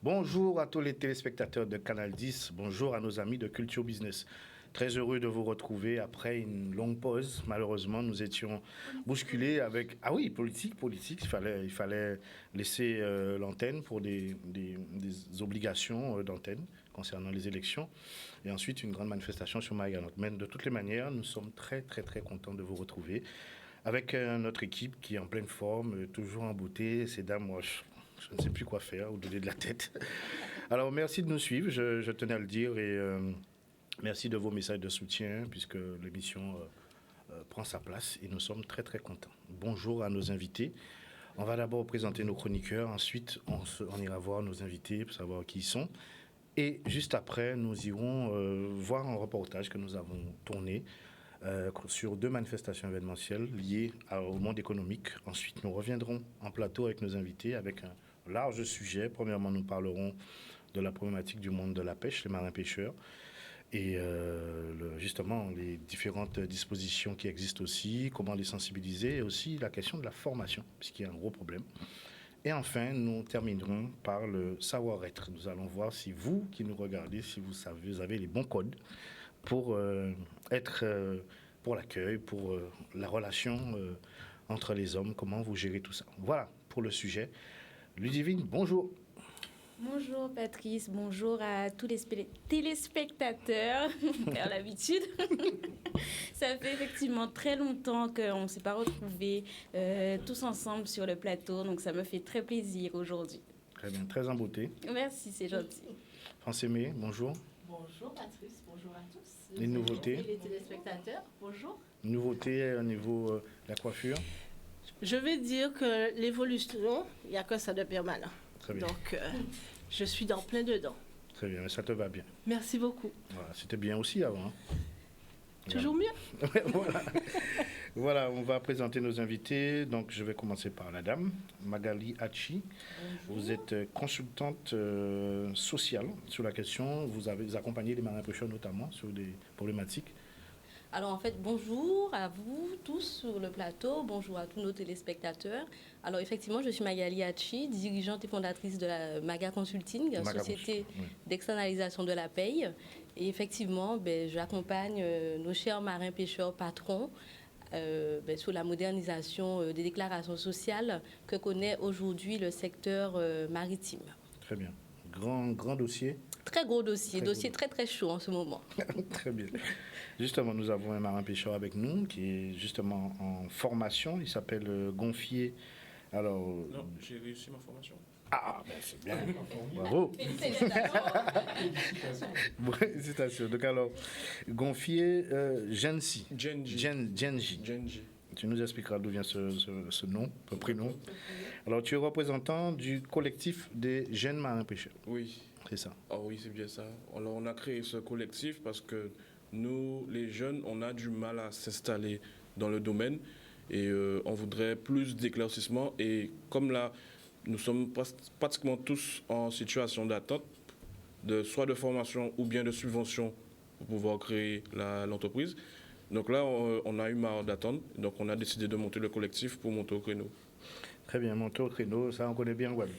Bonjour à tous les téléspectateurs de Canal 10, bonjour à nos amis de Culture Business. Très heureux de vous retrouver après une longue pause. Malheureusement, nous étions bousculés avec... Ah oui, politique. Il fallait laisser l'antenne pour des obligations d'antenne concernant les élections. Et ensuite, une grande manifestation sur Marie-Galante. Mais de toutes les manières, nous sommes très, très, très contents de vous retrouver avec notre équipe qui est en pleine forme, toujours en beauté. Ces dames, moi, je ne sais plus quoi faire, ou donner de la tête. Alors, merci de nous suivre, je tenais à le dire, et merci de vos messages de soutien, puisque l'émission prend sa place, et nous sommes très, très contents. Bonjour à nos invités. On va d'abord présenter nos chroniqueurs, ensuite on ira voir nos invités pour savoir qui ils sont. Et juste après, nous irons voir un reportage que nous avons tourné sur 2 manifestations événementielles liées au monde économique. Ensuite, nous reviendrons en plateau avec nos invités avec un large sujet. Premièrement, nous parlerons de la problématique du monde de la pêche, les marins-pêcheurs, et justement les différentes dispositions qui existent aussi, comment les sensibiliser, et aussi la question de la formation, puisqu'il y a un gros problème. Et enfin, nous terminerons par le savoir-être. Nous allons voir si vous qui nous regardez, si vous avez les bons codes pour être pour l'accueil, pour la relation entre les hommes, comment vous gérez tout ça. Voilà pour le sujet. Ludivine, bonjour. Bonjour Patrice, bonjour à tous les téléspectateurs, à l'habitude. Ça fait effectivement très longtemps qu'on ne s'est pas retrouvés tous ensemble sur le plateau, donc ça me fait très plaisir aujourd'hui. Très bien, très en beauté. Merci, c'est gentil. France-Aimée, bonjour. Bonjour Patrice, bonjour à tous. Les nouveautés. Et les téléspectateurs, bonjour. Nouveautés au niveau de la coiffure. Je vais dire que l'évolution, il n'y a que ça de pire mal. Très bien. Donc, je suis dans plein dedans. Très bien, mais ça te va bien. Merci beaucoup. Voilà, c'était bien aussi avant. Hein. Toujours mieux. Voilà. Voilà, on va présenter nos invités. Donc, je vais commencer par la dame, Magali Hachi. Bonjour. Vous êtes consultante sociale sur la question. Vous avez accompagné les marins-pêcheurs notamment sur des problématiques. Alors en fait, bonjour à vous tous sur le plateau, bonjour à tous nos téléspectateurs. Alors effectivement, je suis Magali Hachi, dirigeante et fondatrice de la Maga Consulting, société d'externalisation de la paye. Et effectivement, j'accompagne nos chers marins-pêcheurs patrons sur la modernisation des déclarations sociales que connaît aujourd'hui le secteur maritime. Très bien. Grand dossier. Très gros dossier, très très chaud en ce moment. Très bien. Justement, nous avons un marin-pêcheur avec nous qui est justement en formation. Il s'appelle Gonfier. Alors. Non, j'ai réussi ma formation. Ah, ben c'est bien. Bravo. Félicitations. Donc alors, Gonfier Genji. Genji. Tu nous expliqueras d'où vient ce nom, ce prénom. Alors, tu es représentant du collectif des jeunes marins-pêcheurs. Oui. C'est ça. Ah oui, c'est bien ça. Alors, on a créé ce collectif parce que nous, les jeunes, on a du mal à s'installer dans le domaine et on voudrait plus d'éclaircissement. Et comme là, nous sommes pratiquement tous en situation d'attente, soit de formation ou bien de subvention pour pouvoir créer l'entreprise. Donc là, on a eu marre d'attendre, donc on a décidé de monter le collectif pour monter au créneau. Très bien, monter au créneau, ça on connaît bien Guadeloupe.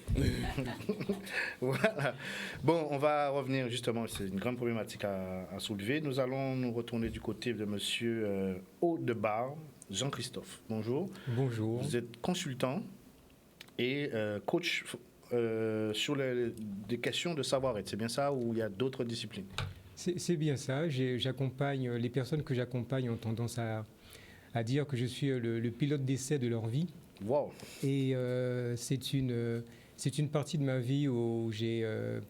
Voilà. Bon, on va revenir justement, c'est une grande problématique à soulever. Nous allons nous retourner du côté de monsieur Audebar, Jean-Christophe. Bonjour. Bonjour. Vous êtes consultant et coach sur des questions de savoir-être, c'est bien ça ou il y a d'autres disciplines? C'est bien ça. J'accompagne, les personnes que j'accompagne ont tendance à dire que je suis le pilote d'essai de leur vie. Wow. Et c'est une partie de ma vie où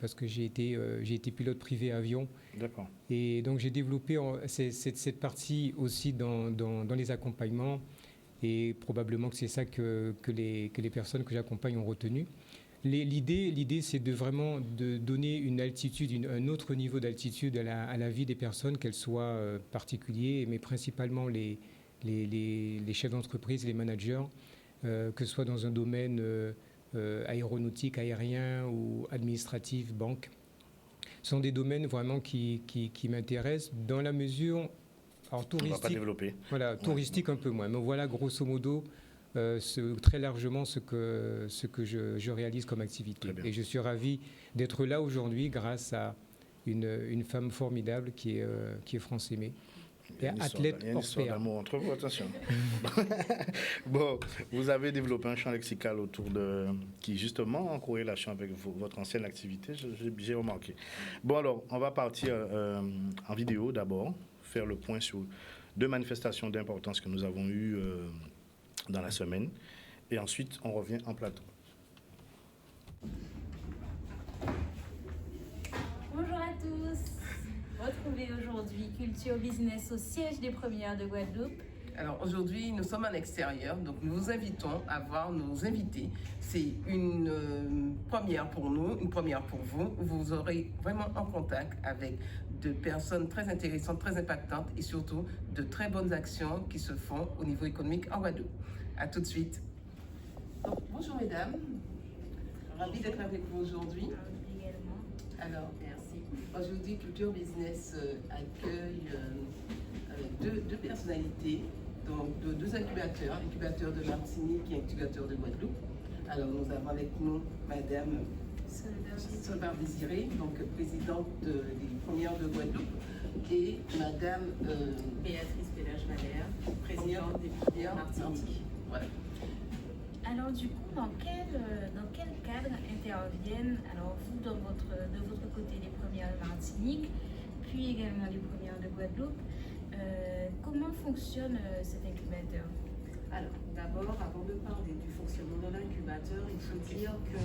parce que j'ai été pilote privé avion. D'accord. Et donc j'ai développé cette partie aussi dans les accompagnements. Et probablement que c'est ça que les personnes que j'accompagne ont retenu. L'idée, c'est vraiment de donner une altitude, un autre niveau d'altitude à la vie des personnes, qu'elles soient particuliers, mais principalement les chefs d'entreprise, les managers, que ce soit dans un domaine aéronautique, aérien ou administratif, banque. Ce sont des domaines vraiment qui m'intéressent dans la mesure, alors touristique, on va pas développer. Voilà, touristique un peu moins, mais voilà grosso modo très largement ce que je réalise comme activité. Et je suis ravi d'être là aujourd'hui grâce à une femme formidable qui est France Aimée. Il y a une histoire d'amour entre vous, attention. Bon, vous avez développé un champ lexical autour qui justement en corrélation avec votre ancienne activité, j'ai remarqué. Bon alors, on va partir en vidéo d'abord, faire le point sur 2 manifestations d'importance que nous avons eues dans la semaine, et ensuite on revient en plateau. Bonjour à tous. Retrouvez aujourd'hui Culture Business au siège des Premières de Guadeloupe. Alors aujourd'hui, nous sommes en extérieur, donc nous vous invitons à voir nos invités. C'est une première pour nous, une première pour vous. Vous aurez vraiment en contact avec de personnes très intéressantes, très impactantes et surtout de très bonnes actions qui se font au niveau économique en Guadeloupe. À tout de suite. Donc, bonjour mesdames, ravi d'être avec vous aujourd'hui. Également. Alors, merci. Aujourd'hui, Culture Business accueille deux personnalités, donc deux incubateurs, incubateur de Martinique et incubateur de Guadeloupe. Alors, nous avons avec nous Madame Solvar Désiré, donc présidente des Premières de Guadeloupe, et Madame Béatrice Pélage-Valère, présidente des Premières Martinique. Voilà. Alors du coup, dans quel cadre interviennent, alors vous de votre côté les Premières de Martinique, puis également les Premières de Guadeloupe, comment fonctionne cet incubateur? Alors, d'abord, avant de parler du fonctionnement de l'incubateur, il faut dire que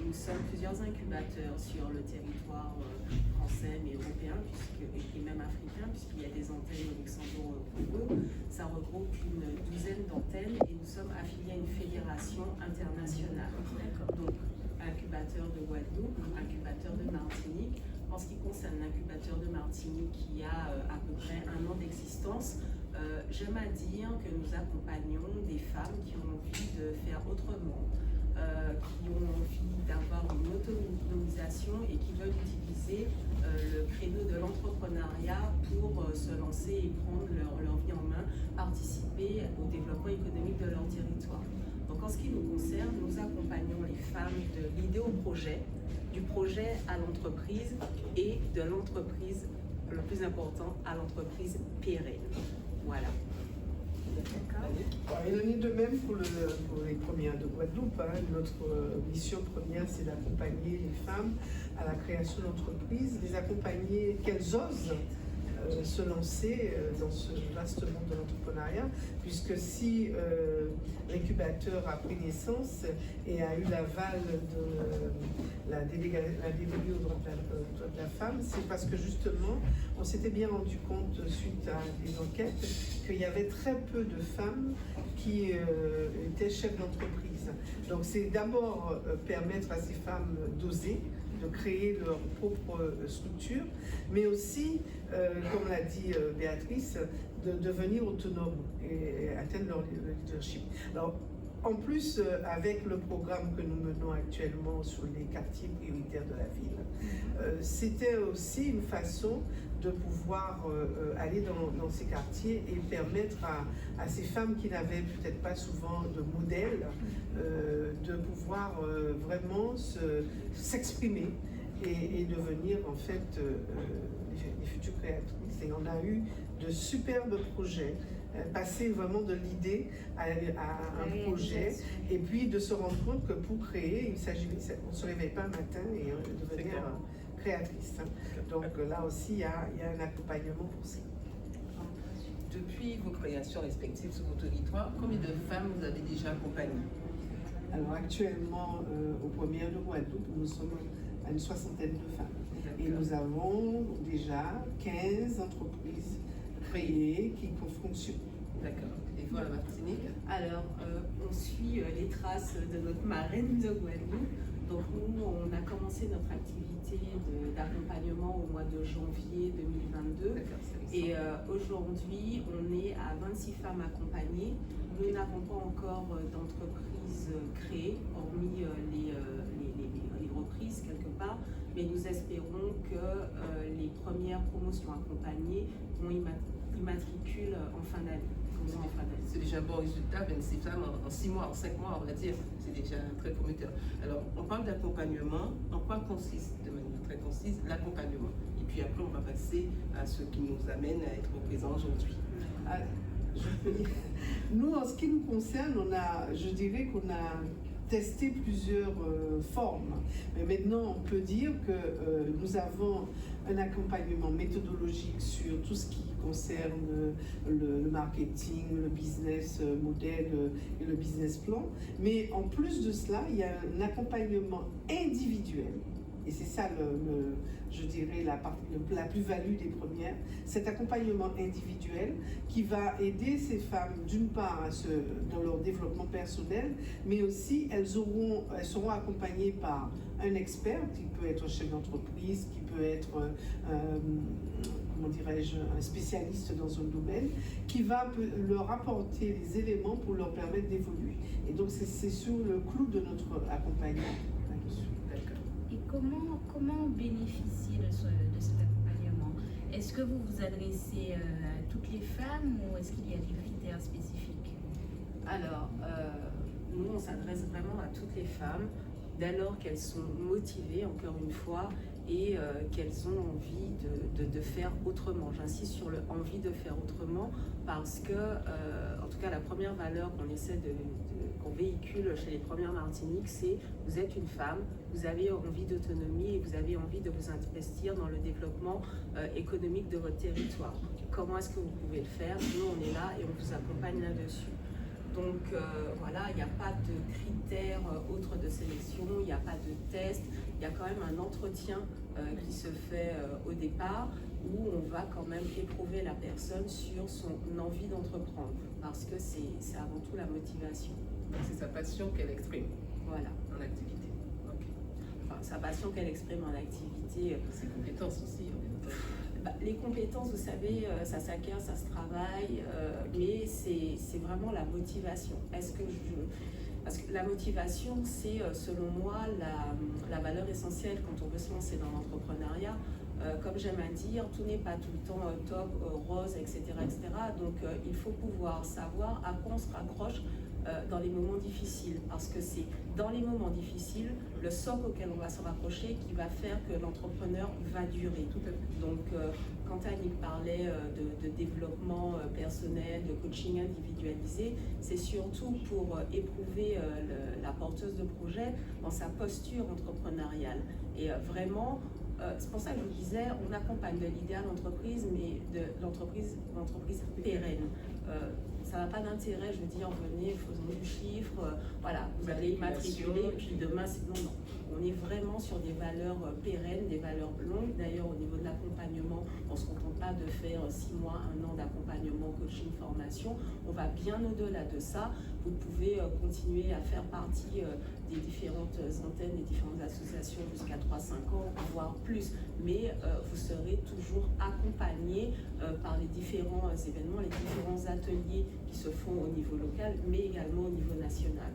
nous sommes plusieurs incubateurs sur le territoire français, mais européen, et même africain, puisqu'il y a des antennes au Luxembourg, au Congo. Ça regroupe une douzaine d'antennes et nous sommes affiliés à une fédération internationale. Donc, incubateur de Guadeloupe, incubateur de Martinique. En ce qui concerne l'incubateur de Martinique, qui a à peu près 1 an d'existence, j'aime à dire que nous accompagnons des femmes qui ont envie de faire autrement, qui ont envie d'avoir une autonomisation et qui veulent utiliser le créneau de l'entrepreneuriat pour se lancer et prendre leur vie en main, participer au développement économique de leur territoire. Donc en ce qui nous concerne, nous accompagnons les femmes de l'idée au projet, du projet à l'entreprise et de l'entreprise, le plus important, à l'entreprise pérenne. Voilà. Il en est de même pour les Premières de Guadeloupe. Notre mission première, c'est d'accompagner les femmes à la création d'entreprises, les accompagner qu'elles osent se lancer dans ce vaste monde de l'entrepreneuriat, puisque si l'incubateur a pris naissance et a eu l'aval de la déléguée aux droits de la femme, c'est parce que justement, on s'était bien rendu compte, suite à des enquêtes, qu'il y avait très peu de femmes qui étaient chefs d'entreprise. Donc c'est d'abord permettre à ces femmes d'oser, de créer leur propre structure, mais aussi, comme l'a dit Béatrice, de devenir autonome et atteindre leur leadership. Alors, en plus, avec le programme que nous menons actuellement sur les quartiers prioritaires de la ville, c'était aussi une façon de pouvoir aller dans ces quartiers et permettre à ces femmes qui n'avaient peut-être pas souvent de modèle de pouvoir vraiment s'exprimer et devenir en fait les futures créatrices. Et on a eu de superbes projets, passer vraiment de l'idée à un projet, et puis de se rendre compte que pour créer, on ne se réveille pas un matin et devenir créatrice. Donc là aussi, il y a un accompagnement pour ça. Depuis vos créations respectives sur vos territoires, combien de femmes vous avez déjà accompagnées? Alors actuellement, aux Premières de Guadeloupe, nous sommes à une soixantaine de femmes. Et nous avons déjà 15 entreprises créées qui fonctionnent. D'accord. Et vous, à la Martinique? Alors, on suit les traces de notre marraine de Guadeloupe. Donc nous, on a commencé notre activité d'accompagnement au mois de janvier 2022. Et aujourd'hui, on est à 26 femmes accompagnées. Nous n'avons pas encore d'entreprise créée, hormis les reprises quelque part. Mais nous espérons que les premières promotions accompagnées vont immatriculent en fin d'année. C'est déjà un bon résultat, 26 femmes en 6 mois, en 5 mois, on va dire. C'est déjà très prometteur. Alors, on parle d'accompagnement. En quoi consiste, de manière très concise, l'accompagnement? Et puis après, on va passer à ce qui nous amène à être présents aujourd'hui. Nous, en ce qui nous concerne, je dirais qu'on a testé plusieurs formes. Mais maintenant, on peut dire que nous avons un accompagnement méthodologique sur tout ce qui concerne le marketing, le business model et le business plan. Mais en plus de cela, il y a un accompagnement individuel. Et c'est ça, je dirais, la plus-value des premières. Cet accompagnement individuel qui va aider ces femmes, d'une part, dans leur développement personnel, mais aussi elles seront accompagnées par un expert, qui peut être un chef d'entreprise, qui peut être, comment dirais-je, un spécialiste dans un domaine, qui va leur apporter les éléments pour leur permettre d'évoluer. Et donc, c'est sur le clou de notre accompagnement. Et comment bénéficier de cet accompagnement? Est-ce que vous vous adressez à toutes les femmes ou est-ce qu'il y a des critères spécifiques? Alors, nous, on s'adresse vraiment à toutes les femmes, dès lors qu'elles sont motivées, encore une fois, et qu'elles ont envie de faire autrement. J'insiste sur le envie de faire autrement parce que, en tout cas, la première valeur qu'on essaie qu'on véhicule chez les Premières Martiniques, c'est vous êtes une femme, vous avez envie d'autonomie et vous avez envie de vous investir dans le développement économique de votre territoire. Comment est-ce que vous pouvez le faire? Nous, on est là et on vous accompagne là-dessus. Donc voilà, il n'y a pas de critères autres de sélection, il n'y a pas de test, il y a quand même un entretien qui se fait au départ où on va quand même éprouver la personne sur son envie d'entreprendre parce que c'est avant tout la motivation. C'est sa passion qu'elle exprime. Voilà. En activité. Okay. Enfin, sa passion qu'elle exprime en activité. Ses compétences aussi. Les compétences, vous savez, ça s'acquiert, ça se travaille, mais c'est vraiment la motivation. Parce que la motivation, c'est selon moi la valeur essentielle quand on veut se lancer dans l'entrepreneuriat. Comme j'aime à dire, tout n'est pas tout le temps top, rose, etc. etc. Donc il faut pouvoir savoir à quoi on se raccroche dans les moments difficiles, parce que c'est dans les moments difficiles, le socle auquel on va se rapprocher qui va faire que l'entrepreneur va durer. Donc, quand Annick parlait de développement personnel, de coaching individualisé, c'est surtout pour éprouver la porteuse de projet dans sa posture entrepreneuriale. Et vraiment, c'est pour ça que je vous disais, on accompagne de l'idéal entreprise, mais de l'entreprise pérenne. Ça n'a pas d'intérêt, je veux dire, venez, faisons du chiffre, voilà, vous allez immatriculer, puis demain, c'est non. On est vraiment sur des valeurs pérennes, des valeurs longues. D'ailleurs, au niveau de l'accompagnement, on ne se contente pas de faire 6 mois, 1 an d'accompagnement, coaching, formation. On va bien au-delà de ça. Vous pouvez continuer à faire partie des différentes antennes, des différentes associations jusqu'à 3-5 ans, voire plus. Mais vous serez toujours accompagné par les différents événements, les différents ateliers qui se font au niveau local, mais également au niveau national.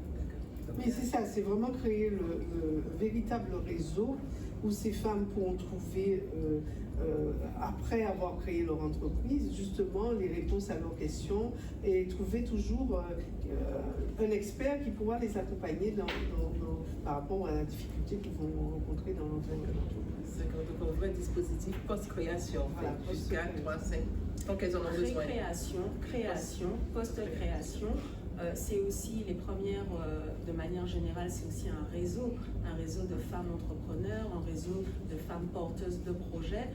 Mais c'est ça, c'est vraiment créer le véritable réseau où ces femmes pourront trouver, après avoir créé leur entreprise, justement les réponses à leurs questions et trouver toujours un expert qui pourra les accompagner par rapport à la difficulté qu'ils vont rencontrer dans l'entreprise. C'est donc un vrai dispositif post-création, voilà, jusqu'à 3-5, tant qu'elles en ont besoin. Création, post-création. C'est aussi les premières, de manière générale, c'est aussi un réseau de femmes entrepreneurs, un réseau de femmes porteuses de projets.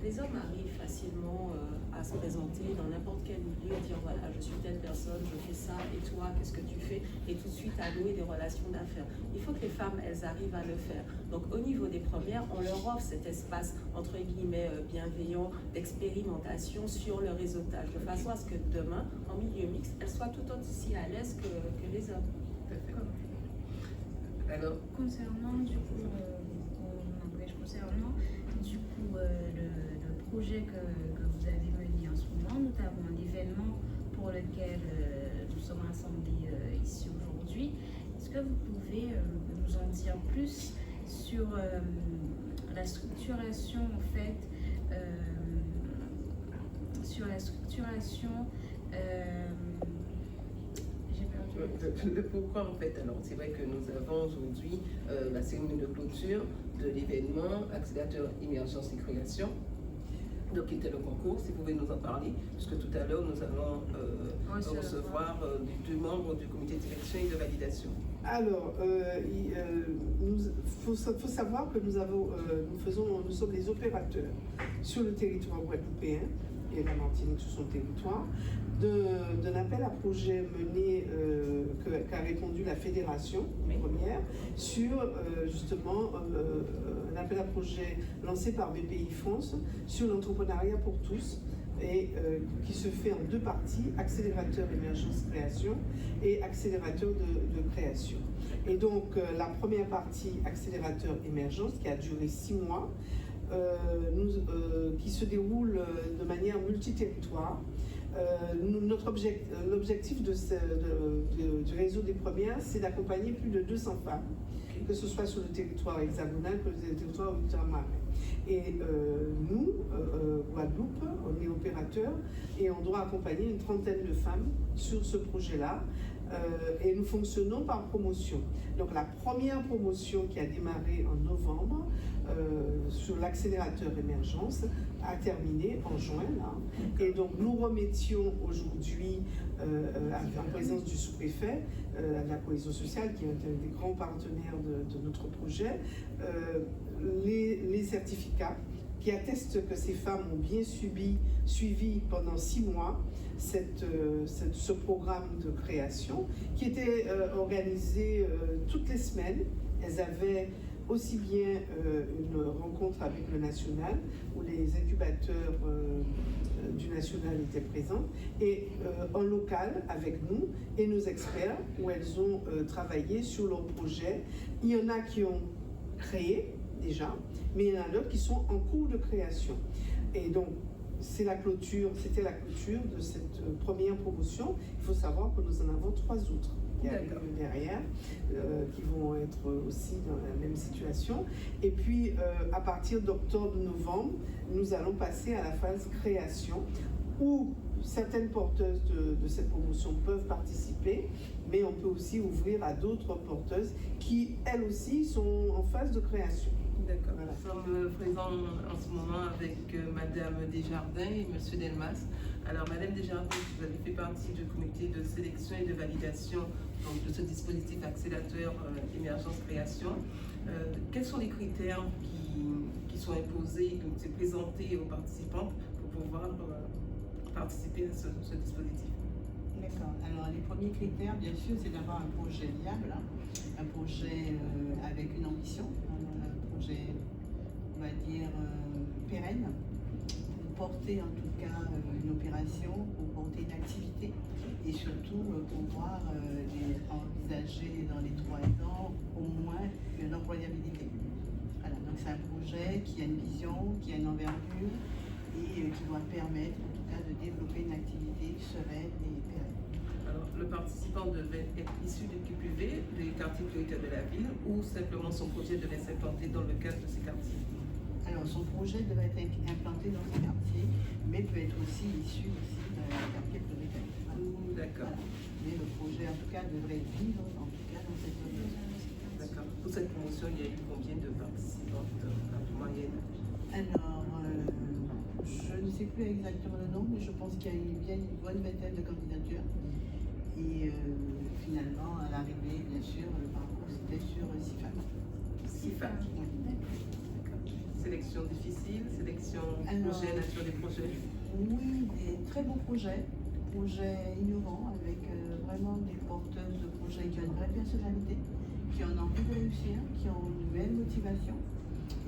Les hommes arrivent facilement à se présenter dans n'importe quel milieu et dire voilà, je suis telle personne, je fais ça, et toi, qu'est-ce que tu fais? Et tout de suite à nouer des relations d'affaires. Il faut que les femmes, elles arrivent à le faire. Donc au niveau des premières, on leur offre cet espace, entre guillemets, bienveillant, d'expérimentation sur le réseautage, de façon à ce que demain, en milieu mixte, elles soient tout aussi à l'aise que les hommes. Alors, concernant du coup, le projet que vous avez mené en ce moment, notamment l'événement pour lequel nous sommes rassemblés ici aujourd'hui, est-ce que vous pouvez nous en dire plus sur la structuration en fait, sur la structuration. Le pourquoi en fait, alors c'est vrai que nous avons aujourd'hui la cérémonie de clôture de l'événement Accélérateur Émergence et Création, donc qui était le concours, si vous pouvez nous en parler, puisque tout à l'heure nous allons recevoir 2 membres du comité de direction et de validation. Alors, faut savoir que nous sommes les opérateurs sur le territoire guadeloupéen et la Martinique sur son territoire d'un appel à projet mené qu'a répondu la fédération première sur justement un appel à projet lancé par BPI France sur l'entrepreneuriat pour tous et qui se fait en 2 parties, accélérateur émergence création et accélérateur de création. Et donc la première partie, accélérateur émergence, qui a duré 6 mois, qui se déroule de manière multiterritoire. L'objectif du réseau des premières, c'est d'accompagner plus de 200 femmes, que ce soit sur le territoire hexagonal que sur le territoire ultramarin. Et nous, Guadeloupe, on est opérateur et on doit accompagner une trentaine de femmes sur ce projet-là. Et nous fonctionnons par promotion. Donc la première promotion qui a démarré en novembre sur l'accélérateur émergence a terminé en juin. Là. Et donc nous remettions aujourd'hui, en présence du sous-préfet, la cohésion sociale, qui est un des grands partenaires de notre projet, les certificats qui attestent que ces femmes ont bien suivi pendant 6 mois ce programme de création qui était organisé toutes les semaines. Elles avaient aussi bien une rencontre avec le national où les incubateurs du national étaient présents et en local avec nous et nos experts où elles ont travaillé sur leur projet. Il y en a qui ont créé déjà, mais il y en a d'autres qui sont en cours de création. Et donc, c'était la clôture de cette première promotion. Il faut savoir que nous en avons 3 autres qui arrivent derrière, qui vont être aussi dans la même situation. Et puis, à partir d'octobre-novembre, nous allons passer à la phase création, où certaines porteuses de cette promotion peuvent participer, mais on peut aussi ouvrir à d'autres porteuses qui, elles aussi, sont en phase de création. D'accord. Voilà. Nous sommes présents en ce moment avec Madame Desjardins et Monsieur Delmas. Alors, Madame Desjardins, vous avez fait partie du comité de sélection et de validation donc, de ce dispositif accélérateur émergence création. Quels sont les critères qui sont imposés, donc c'est présenté aux participants pour pouvoir participer à ce dispositif? D'accord. Alors, les premiers critères, bien sûr, c'est d'avoir un projet viable, un projet avec une ambition, un projet, on va dire, pérenne, pour porter en tout cas une opération, pour porter une activité et surtout pouvoir envisager dans les 3 ans au moins une employabilité. Voilà, donc c'est un projet qui a une vision, qui a une envergure et qui doit permettre en tout cas de développer une activité sereine et pérenne. Alors, le participant devait être issu du QPV, des quartiers prioritaires de la ville, ou simplement son projet devait s'implanter dans le cadre de ces quartiers? Alors, son projet devait être implanté dans ces quartiers, mais peut être aussi issu d'un quartier prioritaire. D'accord. Voilà. Mais le projet, en tout cas, devrait vivre, en tout cas, dans cette zone. D'accord. Pour cette promotion, il y a eu combien de participantes en moyenne? Alors, je ne sais plus exactement le nombre, mais je pense qu'il y a eu bien une bonne vingtaine de candidatures. Et finalement, à l'arrivée, bien sûr, le parcours c'était sur 6 femmes. 6 femmes. Oui. D'accord. Sélection difficile, sélection projet, nature des projets? Oui, des très beaux projets innovants avec vraiment des porteuses de projets qui ont une vraie personnalité, qui ont envie de réussir, qui ont une belle motivation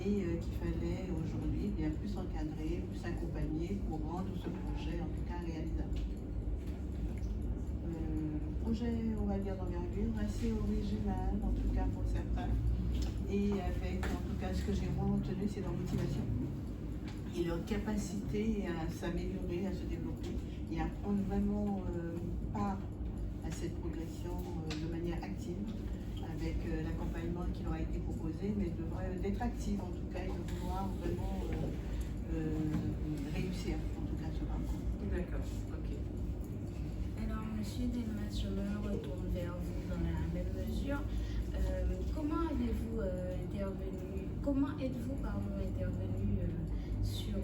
et qu'il fallait aujourd'hui bien plus encadrer, plus accompagner pour rendre ce projet en tout cas réalisable. Projet, on va dire, d'envergure, assez original, en tout cas pour certains, et avec, en tout cas, ce que j'ai moins retenu, c'est leur motivation et leur capacité à s'améliorer, à se développer et à prendre vraiment part à cette progression de manière active, avec l'accompagnement qui leur a été proposé, mais d'être active en tout cas et de vouloir vraiment réussir, en tout cas, ce parcours. êtes-vous intervenu sur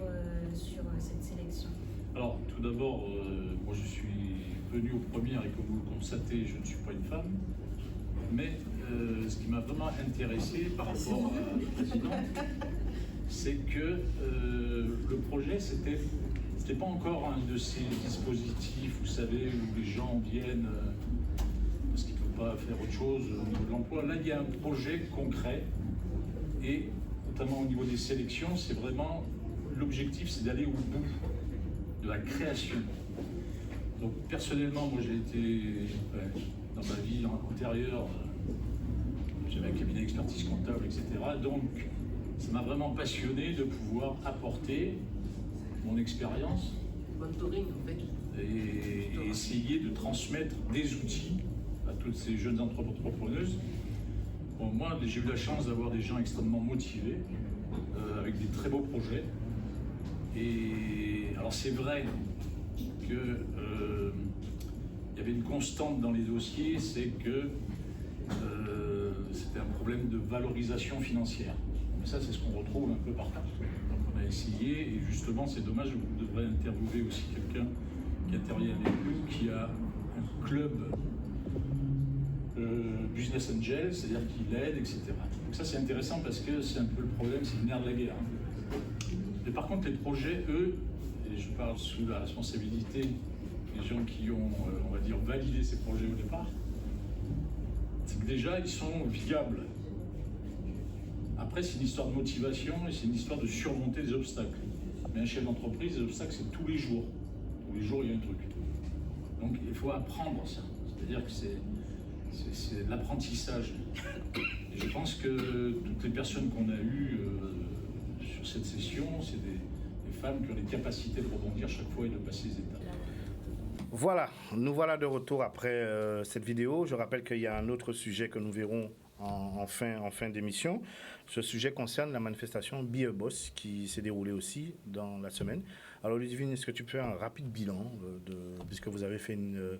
cette sélection? Alors, tout d'abord, moi je suis venu aux premières et comme vous le constatez, je ne suis pas une femme. Mais ce qui m'a vraiment intéressé par rapport à la présidente, c'est que le projet, c'était pas encore un de ces dispositifs, vous savez, où les gens viennent parce qu'ils ne peuvent pas faire autre chose au niveau de l'emploi. Là, il y a un projet concret et notamment au niveau des sélections, c'est vraiment l'objectif, c'est d'aller au bout de la création. Donc personnellement, moi j'ai été dans ma vie antérieure, j'avais un cabinet d'expertise comptable, etc. Donc ça m'a vraiment passionné de pouvoir apporter mon expérience et essayer de transmettre des outils à toutes ces jeunes entrepreneuses. Bon, moi, j'ai eu la chance d'avoir des gens extrêmement motivés, avec des très beaux projets. Et alors c'est vrai que il y avait une constante dans les dossiers, c'est que c'était un problème de valorisation financière. Mais ça, c'est ce qu'on retrouve un peu partout. Donc on a essayé, et justement, c'est dommage, vous devrez interviewer aussi quelqu'un qui intervient avec nous, qui a un club business angel, c'est-à-dire qu'il aide, etc. Donc ça, c'est intéressant parce que c'est un peu le problème, c'est le nerf de la guerre. Mais par contre, les projets, eux, et je parle sous la responsabilité des gens qui ont, on va dire, validé ces projets au départ, c'est que déjà, ils sont viables. Après, c'est une histoire de motivation et c'est une histoire de surmonter des obstacles. Mais un chef d'entreprise, les obstacles, c'est tous les jours. Tous les jours, il y a un truc. Donc, il faut apprendre ça. C'est-à-dire que c'est de l'apprentissage. Et je pense que toutes les personnes qu'on a eues sur cette session, c'est des femmes qui ont les capacités de rebondir chaque fois et de passer les étapes. Voilà, nous voilà de retour après cette vidéo. Je rappelle qu'il y a un autre sujet que nous verrons en fin d'émission. Ce sujet concerne la manifestation Be a Boss qui s'est déroulée aussi dans la semaine. Alors Ludivine, est-ce que tu peux faire un rapide bilan, puisque vous avez fait un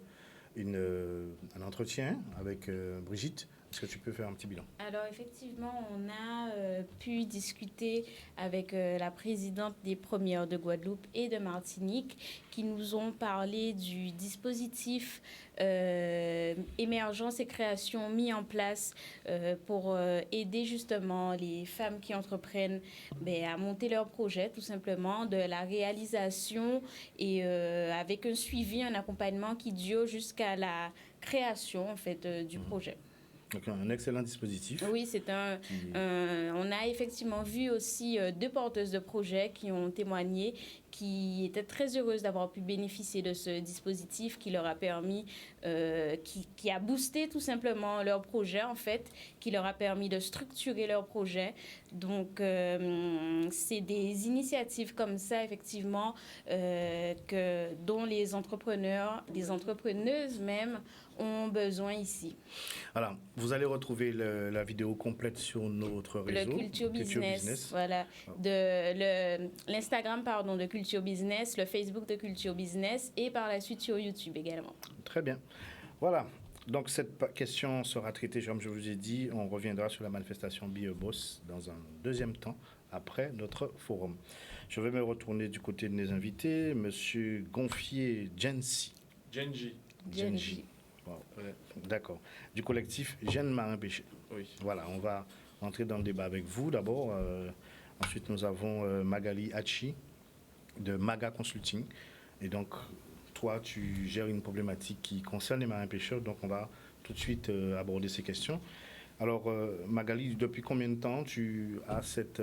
entretien avec Brigitte? Est-ce que tu peux faire un petit bilan? Alors effectivement, on a pu discuter avec la présidente des premières de Guadeloupe et de Martinique qui nous ont parlé du dispositif émergence et création mis en place pour aider justement les femmes qui entreprennent à monter leur projet, tout simplement, de la réalisation et avec un suivi, un accompagnement qui dure jusqu'à la création en fait du projet. Donc un excellent dispositif. Oui, on a effectivement vu aussi deux porteuses de projets qui ont témoigné, qui étaient très heureuses d'avoir pu bénéficier de ce dispositif qui leur a permis, qui a boosté tout simplement leur projet en fait, qui leur a permis de structurer leur projet. Donc c'est des initiatives comme ça effectivement dont les entrepreneurs, les entrepreneuses même ont besoin ici. Alors, vous allez retrouver la vidéo complète sur notre réseau. Le Culture Business. Voilà. L'Instagram, de Culture Business, le Facebook de Culture Business et par la suite sur YouTube également. Très bien. Voilà. Donc, cette question sera traitée, comme je vous ai dit. On reviendra sur la manifestation Be a Boss dans un deuxième temps, après notre forum. Je vais me retourner du côté de mes invités. Monsieur Gonfier Genji. Wow. D'accord. Du collectif Jeunes Marins Pêcheurs. Oui. Voilà, on va entrer dans le débat avec vous d'abord. Ensuite, nous avons Magali Hachi de Maga Consulting. Et donc, toi, tu gères une problématique qui concerne les marins pêcheurs. Donc, on va tout de suite aborder ces questions. Alors, Magali, depuis combien de temps tu as cette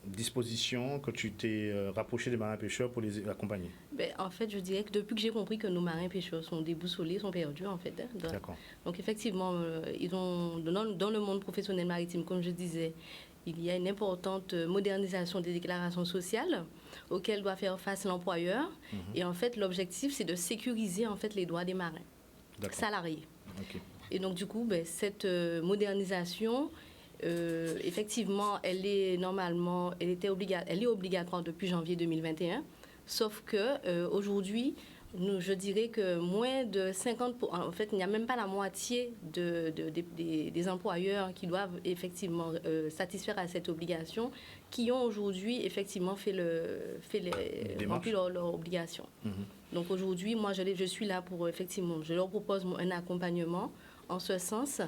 disposition, que tu t'es rapproché des marins pêcheurs pour les accompagner? En fait, je dirais que depuis que j'ai compris que nos marins pêcheurs sont déboussolés, sont perdus en fait. D'accord. Donc effectivement, ils ont dans le monde professionnel maritime, comme je disais, il y a une importante modernisation des déclarations sociales auxquelles doit faire face l'employeur. Et en fait, l'objectif, c'est de sécuriser en fait les droits des marins salariés. Okay. Et donc du coup, cette modernisation, effectivement, elle est obligatoire depuis janvier 2021. Sauf que aujourd'hui, je dirais que moins de 50%, en fait, il n'y a même pas la moitié des employeurs qui doivent effectivement satisfaire à cette obligation, qui ont aujourd'hui effectivement rempli leur obligation. Donc aujourd'hui, moi, je suis là pour effectivement, je leur propose un accompagnement en ce sens.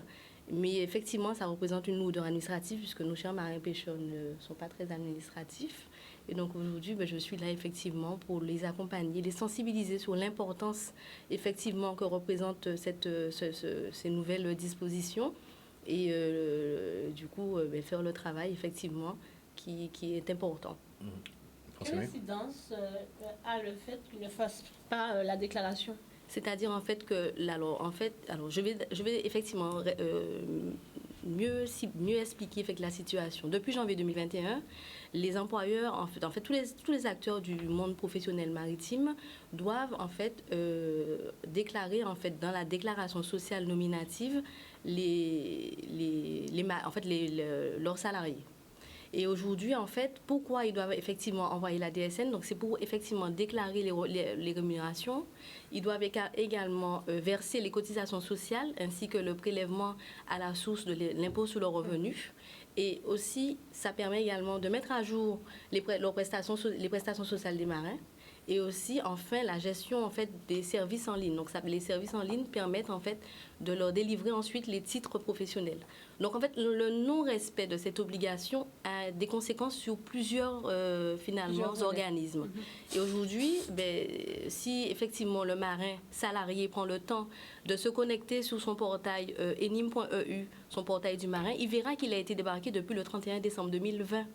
Mais effectivement, ça représente une lourdeur administrative puisque nos chers marins-pêcheurs ne sont pas très administratifs. Et donc aujourd'hui, je suis là effectivement pour les accompagner, les sensibiliser sur l'importance effectivement que représentent ces nouvelles dispositions et du coup faire le travail effectivement qui est important. Quelle incidence a le fait qu'ils ne fassent pas la déclaration ? C'est-à-dire en fait que, je vais effectivement mieux expliquer la situation. Depuis janvier 2021, les employeurs, en fait tous les acteurs du monde professionnel maritime doivent en fait déclarer en fait dans la déclaration sociale nominative leurs salariés. Et aujourd'hui, en fait, pourquoi ils doivent effectivement envoyer la DSN? Donc, c'est pour effectivement déclarer les rémunérations. Ils doivent également verser les cotisations sociales ainsi que le prélèvement à la source de l'impôt sur le revenu. Et aussi, ça permet également de mettre à jour les prestations sociales des marins. Et aussi, enfin, la gestion en fait, des services en ligne. Donc, les services en ligne permettent en fait, de leur délivrer ensuite les titres professionnels. Donc, en fait, le non-respect de cette obligation a des conséquences sur plusieurs organismes. Et aujourd'hui, si effectivement le marin salarié prend le temps de se connecter sur son portail enim.eu, son portail du marin, il verra qu'il a été débarqué depuis le 31 décembre 2020.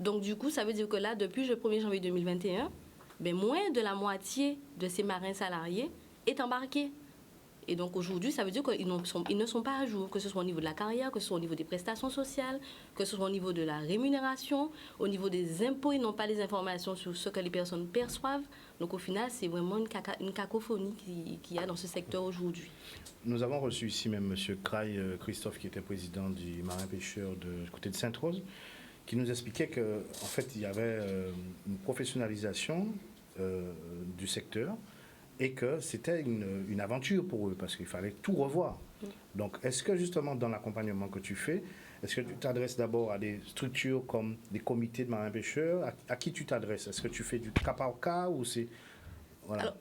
Donc, du coup, ça veut dire que là, depuis le 1er janvier 2021, moins de la moitié de ces marins salariés est embarqué. Et donc, aujourd'hui, ça veut dire qu'ils ne sont pas à jour, que ce soit au niveau de la carrière, que ce soit au niveau des prestations sociales, que ce soit au niveau de la rémunération, au niveau des impôts, ils n'ont pas les informations sur ce que les personnes perçoivent. Donc, au final, c'est vraiment une cacophonie qu'il y a dans ce secteur aujourd'hui. Nous avons reçu ici même M. Craille Christophe, qui était président du marin-pêcheur du côté de Sainte-Rose, qui nous expliquait qu'en fait, il y avait une professionnalisation du secteur et que c'était une aventure pour eux parce qu'il fallait tout revoir. Donc, est-ce que justement, dans l'accompagnement que tu fais, est-ce que tu t'adresses d'abord à des structures comme des comités de marins-pêcheurs? À qui tu t'adresses? Est-ce que tu fais du cas par cas ou c'est... Voilà. Alors,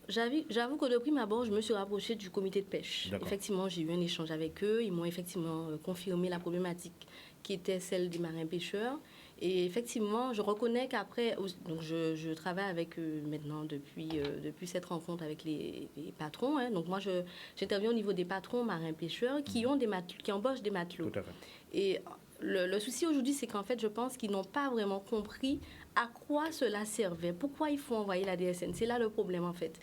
j'avoue que de prime abord, je me suis rapprochée du comité de pêche. Effectivement, j'ai eu un échange avec eux. Ils m'ont effectivement confirmé la problématique qui était celle des marins-pêcheurs. Et effectivement, je reconnais qu'après, donc je travaille avec eux maintenant depuis cette rencontre avec les patrons. Hein. Donc moi, j'interviens au niveau des patrons marins-pêcheurs qui embauchent des matelots. Tout à fait. Et le souci aujourd'hui, c'est qu'en fait, je pense qu'ils n'ont pas vraiment compris à quoi cela servait, pourquoi il faut envoyer la DSN. C'est là le problème, en fait.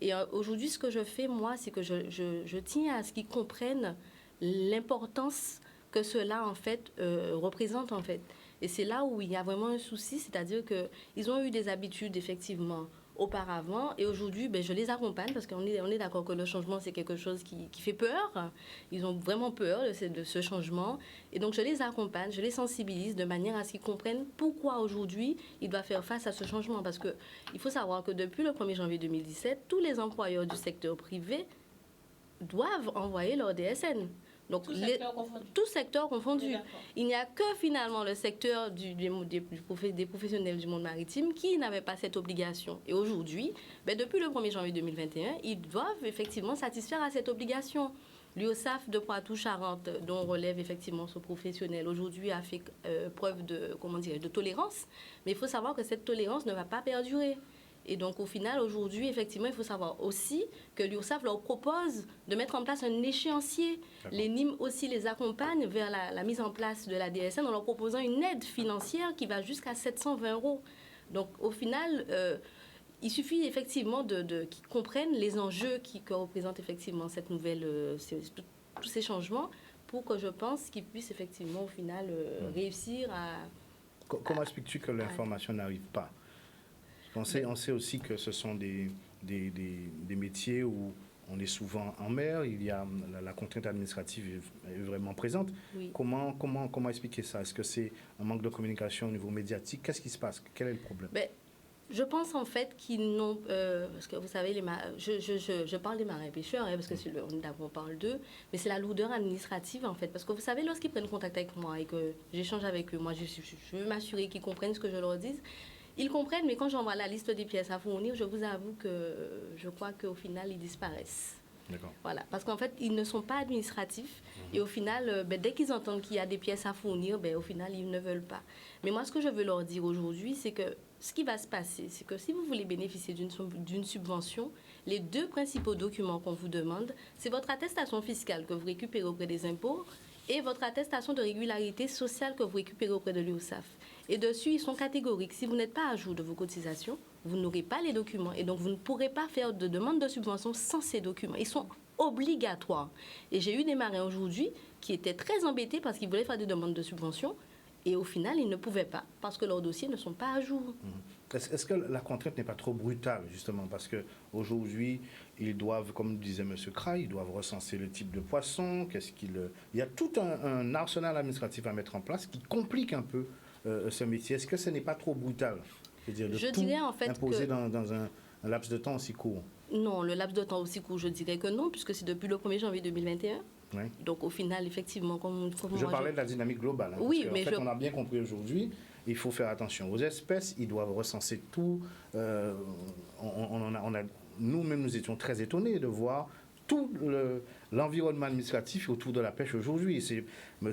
Et aujourd'hui, ce que je fais, moi, c'est que je tiens à ce qu'ils comprennent l'importance que cela, en fait, représente, en fait. Et c'est là où il y a vraiment un souci, c'est-à-dire qu'ils ont eu des habitudes, effectivement, auparavant. Et aujourd'hui, je les accompagne parce qu'on est d'accord que le changement, c'est quelque chose qui fait peur. Ils ont vraiment peur de ce changement. Et donc, je les accompagne, je les sensibilise de manière à ce qu'ils comprennent pourquoi aujourd'hui, ils doivent faire face à ce changement. Parce qu'il faut savoir que depuis le 1er janvier 2017, tous les employeurs du secteur privé doivent envoyer leur DSN. Donc, tout secteur confondu. Il n'y a que finalement le secteur des professionnels du monde maritime qui n'avait pas cette obligation. Et aujourd'hui, depuis le 1er janvier 2021, ils doivent effectivement satisfaire à cette obligation. L'UOSAF de Poitou-Charentes, dont relève effectivement ce professionnel, aujourd'hui a fait preuve de tolérance. Mais il faut savoir que cette tolérance ne va pas perdurer. Et donc, au final, aujourd'hui, effectivement, il faut savoir aussi que l'URSSAF leur propose de mettre en place un échéancier. Les NIM aussi les accompagnent vers la mise en place de la DSN en leur proposant une aide financière qui va jusqu'à 720 €. Donc, au final, il suffit effectivement qu'ils comprennent les enjeux que représente effectivement cette nouvelle, tous ces changements pour que je pense qu'ils puissent effectivement, au final, réussir à... Comment expliques-tu que l'information n'arrive pas? On sait aussi que ce sont des métiers où on est souvent en mer, il y a la contrainte administrative est vraiment présente. Oui. Comment expliquer ça? Est-ce que c'est un manque de communication au niveau médiatique? Qu'est-ce qui se passe? Quel est le problème? Je pense en fait qu'ils n'ont... parce que vous savez, je parle des marins pêcheurs, parce que on parle d'eux, mais c'est la lourdeur administrative en fait. Parce que vous savez, lorsqu'ils prennent contact avec moi et que j'échange avec eux, moi je veux m'assurer qu'ils comprennent ce que je leur dis. Ils comprennent, mais quand j'envoie la liste des pièces à fournir, je vous avoue que je crois qu'au final, ils disparaissent. D'accord. Voilà, parce qu'en fait, ils ne sont pas administratifs. Et au final, dès qu'ils entendent qu'il y a des pièces à fournir, au final, ils ne veulent pas. Mais moi, ce que je veux leur dire aujourd'hui, c'est que ce qui va se passer, c'est que si vous voulez bénéficier d'une subvention, les 2 principaux documents qu'on vous demande, c'est votre attestation fiscale que vous récupérez auprès des impôts et votre attestation de régularité sociale que vous récupérez auprès de l'URSSAF. Et dessus, ils sont catégoriques. Si vous n'êtes pas à jour de vos cotisations, vous n'aurez pas les documents. Et donc, vous ne pourrez pas faire de demande de subvention sans ces documents. Ils sont obligatoires. Et j'ai eu des marins aujourd'hui qui étaient très embêtés parce qu'ils voulaient faire des demandes de subvention. Et au final, ils ne pouvaient pas parce que leurs dossiers ne sont pas à jour. Est-ce que la contrainte n'est pas trop brutale, justement? Parce qu'aujourd'hui, ils doivent, comme disait M. Kray, ils doivent recenser le type de poisson. Il y a tout un arsenal administratif à mettre en place qui complique un peu ce métier. Est-ce que ce n'est pas trop brutal? Je dirais en fait imposé dans un laps de temps aussi court. Non, le laps de temps aussi court, je dirais que non, puisque c'est depuis le 1er janvier 2021. Oui. Donc au final, effectivement, comme je parlais de la dynamique globale. Oui, mais on a bien compris aujourd'hui, il faut faire attention aux espèces, ils doivent recenser tout. Nous-mêmes, nous étions très étonnés de voir tout l'environnement administratif autour de la pêche aujourd'hui. C'est M.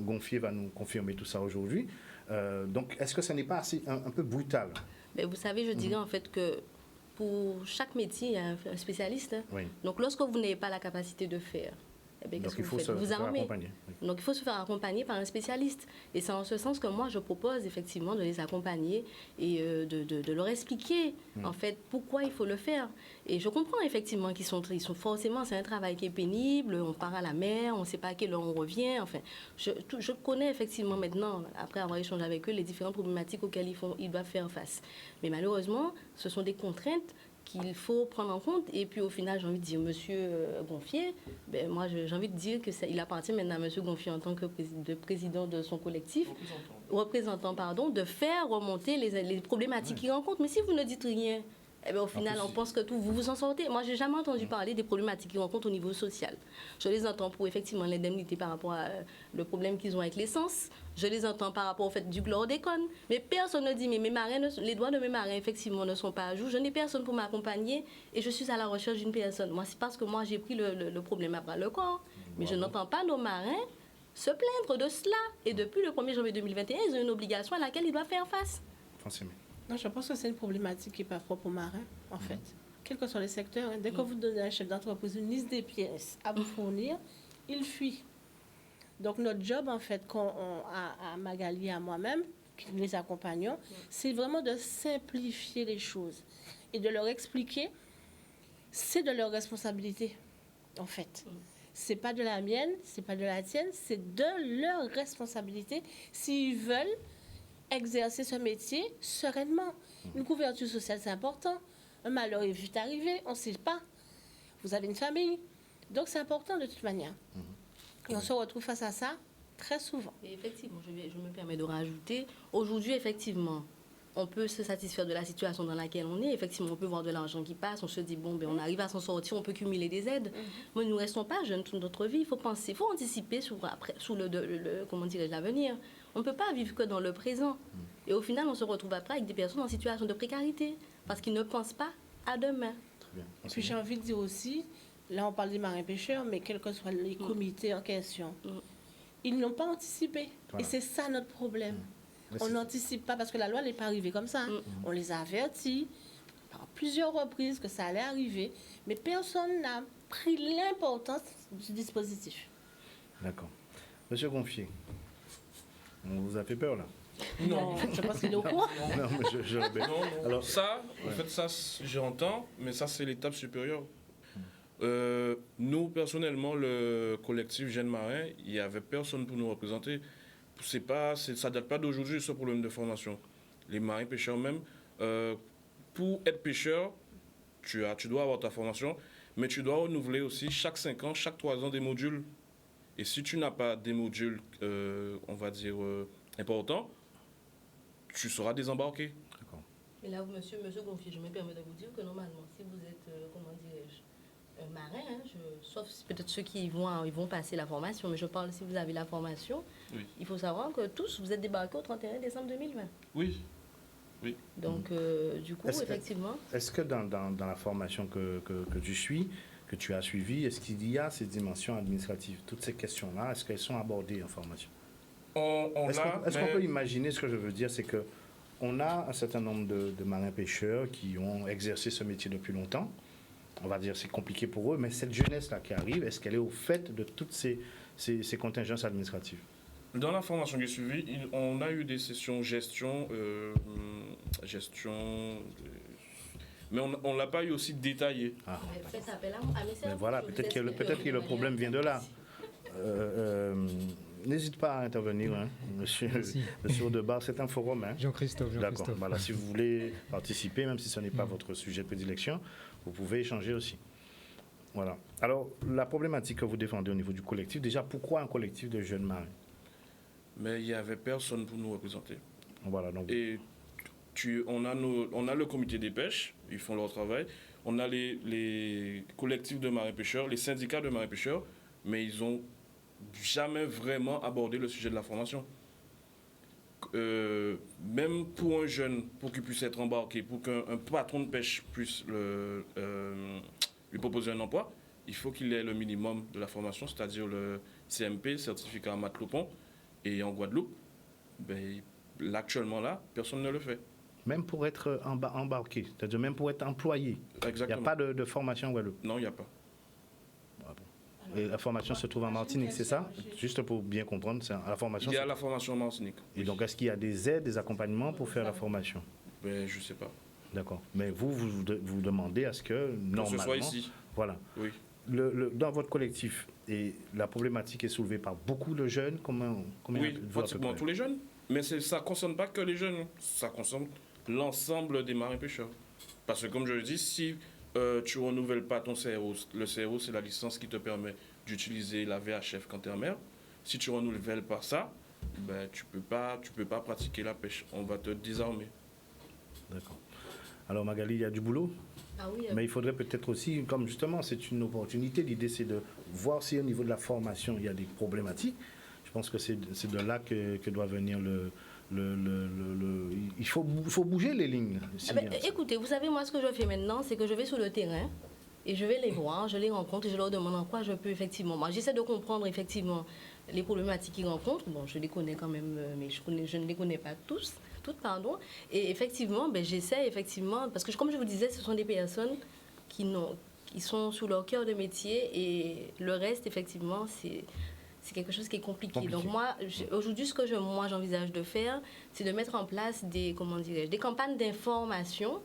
Gonfier va nous confirmer tout ça aujourd'hui. Donc, est-ce que ça n'est pas un peu brutal? Mais vous savez, je dirais en fait que pour chaque métier, il y a un spécialiste. Oui. Donc, lorsque vous n'avez pas la capacité de faire, qu'est-ce que vous faites? Vous armez. Donc, il faut se faire accompagner par un spécialiste. Et c'est en ce sens que moi, je propose effectivement de les accompagner et de leur expliquer, en fait, pourquoi il faut le faire. Et je comprends effectivement qu'ils sont forcément, c'est un travail qui est pénible, on part à la mer, on ne sait pas à quelle heure on revient. Enfin, je connais effectivement maintenant, après avoir échangé avec eux, les différentes problématiques auxquelles ils doivent faire face. Mais malheureusement, ce sont des contraintes qu'il faut prendre en compte. Et puis au final, j'ai envie de dire, Monsieur Gonfier, moi j'ai envie de dire qu'il appartient maintenant à Monsieur Gonfier en tant que président de son collectif, représentant, de faire remonter les problématiques qu'il rencontre. Mais si vous ne dites rien, au final, on pense que vous vous en sortez. Moi, je n'ai jamais entendu parler des problématiques qu'ils rencontrent au niveau social. Je les entends pour effectivement l'indemnité par rapport à le problème qu'ils ont avec l'essence. Je les entends par rapport au fait du chlordécone. Mais personne ne dit, mais les droits de mes marins, effectivement, ne sont pas à jour. Je n'ai personne pour m'accompagner et je suis à la recherche d'une personne. Moi, c'est parce que moi, j'ai pris le problème à bras le corps. Mais je n'entends pas nos marins se plaindre de cela. Et depuis le 1er janvier 2021, ils ont une obligation à laquelle ils doivent faire face. Non, je pense que c'est une problématique qui n'est pas propre aux marins, en fait. Quels que soient les secteurs, dès que vous donnez à un chef d'entreprise une liste des pièces à vous fournir, il fuit. Donc, notre job, en fait, à Magali et à moi-même, qui les accompagnons, c'est vraiment de simplifier les choses et de leur expliquer, c'est de leur responsabilité, en fait. C'est pas de la mienne, c'est pas de la tienne, c'est de leur responsabilité s'ils veulent exercer ce métier sereinement. Une couverture sociale, c'est important. Un malheur est vite arrivé, on ne sait pas. Vous avez une famille. Donc, c'est important de toute manière. Et on se retrouve face à ça très souvent. Et effectivement, je me permets de rajouter. Aujourd'hui, effectivement, on peut se satisfaire de la situation dans laquelle on est. Effectivement, on peut voir de l'argent qui passe. On se dit, on arrive à s'en sortir, on peut cumuler des aides. Mais nous ne restons pas jeunes toute notre vie. Il faut penser, il faut anticiper sur l'avenir. On ne peut pas vivre que dans le présent. Et au final, on se retrouve après avec des personnes en situation de précarité parce qu'ils ne pensent pas à demain. Très bien. Et puis j'ai envie de dire aussi, là on parle des marins pêcheurs, mais quels que soient les comités en question, ils n'ont pas anticipé. Voilà. Et c'est ça notre problème. On n'anticipe pas parce que la loi n'est pas arrivée comme ça. On les a avertis par plusieurs reprises que ça allait arriver, mais personne n'a pris l'importance du dispositif. D'accord. Monsieur Gonfier, on vous a fait peur là? Non, je pense qu'il est au courant. Non, mais non. Alors ça, en fait, ça, j'entends, mais ça, c'est l'étape supérieure. Nous, personnellement, le collectif Jeunes Marins, il n'y avait personne pour nous représenter. Ça ne date pas d'aujourd'hui, ce problème de formation. Les marins pêcheurs même, pour être pêcheur, tu dois avoir ta formation, mais tu dois renouveler aussi chaque 5 ans, chaque 3 ans des modules. Et si tu n'as pas des modules, on va dire, importants, tu seras désembarqué. Et là, monsieur Gonfie, je me permets de vous dire que normalement, si vous êtes, comment dirais-je, un marin, hein, sauf peut-être ceux qui ils vont passer la formation, mais je parle si vous avez la formation, oui. Il faut savoir que tous, vous êtes débarqués au 31 décembre 2020. Oui. Oui. Donc, du coup, effectivement... Est-ce que dans la formation que tu as suivie, est-ce qu'il y a ces dimensions administratives, toutes ces questions-là, est-ce qu'elles sont abordées en formation? Est-ce qu'on peut imaginer, ce que je veux dire, c'est que on a un certain nombre de marins-pêcheurs qui ont exercé ce métier depuis longtemps. On va dire c'est compliqué pour eux, mais cette jeunesse-là qui arrive, est-ce qu'elle est au fait de toutes ces contingences administratives? Dans la formation que j'ai suivie, on a eu des sessions gestion, mais on ne l'a pas eu aussi détaillé. Ah. Mais voilà, peut-être que le problème vient de là. N'hésite pas à intervenir, hein, monsieur Audebar, c'est un forum. Hein. Jean-Christophe. D'accord, voilà, si vous voulez participer, même si ce n'est pas votre sujet de prédilection, vous pouvez échanger aussi. Voilà. Alors, la problématique que vous défendez au niveau du collectif, déjà, pourquoi un collectif de jeunes marins? Mais il n'y avait personne pour nous représenter. Voilà, donc... Et on a le comité des pêches, ils font leur travail. On a les collectifs de marins-pêcheurs, les syndicats de marins-pêcheurs, mais ils n'ont jamais vraiment abordé le sujet de la formation. Même pour un jeune, pour qu'il puisse être embarqué, pour qu'un patron de pêche puisse lui proposer un emploi, il faut qu'il ait le minimum de la formation, c'est-à-dire le CMP, certificat en matelot-pont. Et en Guadeloupe, actuellement là, personne ne le fait. Même pour être embarqué, c'est-à-dire même pour être employé. Exactement. Il n'y a pas de formation en Guadeloupe? Non, il n'y a pas. Et la formation se trouve en Martinique, c'est ça? Juste pour bien comprendre, la formation... Il y a la formation en Martinique. Et donc, est-ce qu'il y a des aides, des accompagnements pour faire la formation? Je ne sais pas. D'accord. Mais vous demandez à ce que, normalement... Que ce soit ici. Voilà. Oui. Dans votre collectif, et la problématique est soulevée par beaucoup de jeunes, combien oui, pratiquement tous les jeunes. Mais ça ne concerne pas que les jeunes, ça concerne l'ensemble des marins-pêcheurs. Parce que comme je le dis, si tu ne renouvelles pas ton CRO, le CRO c'est la licence qui te permet d'utiliser la VHF quand tu es en mer. Si tu ne renouvelles pas ça, tu peux pas pratiquer la pêche. On va te désarmer. D'accord. Alors Magali, il y a du boulot? Ah oui, mais il faudrait peut-être aussi, comme justement c'est une opportunité, l'idée c'est de voir si au niveau de la formation il y a des problématiques. Je pense que c'est de là que doit venir il faut bouger les lignes. Écoutez, vous savez, moi ce que je fais maintenant, c'est que je vais sur le terrain et je vais les voir, je les rencontre et je leur demande en quoi je peux effectivement. Moi j'essaie de comprendre effectivement les problématiques qu'ils rencontrent. Bon, je les connais quand même, mais je ne les connais pas toutes, pardon. Et effectivement, j'essaie effectivement, parce que comme je vous disais, ce sont des personnes qui sont sous leur cœur de métier et le reste, effectivement, c'est quelque chose qui est compliqué. Donc moi, aujourd'hui, ce que j'envisage de faire, c'est de mettre en place des campagnes d'information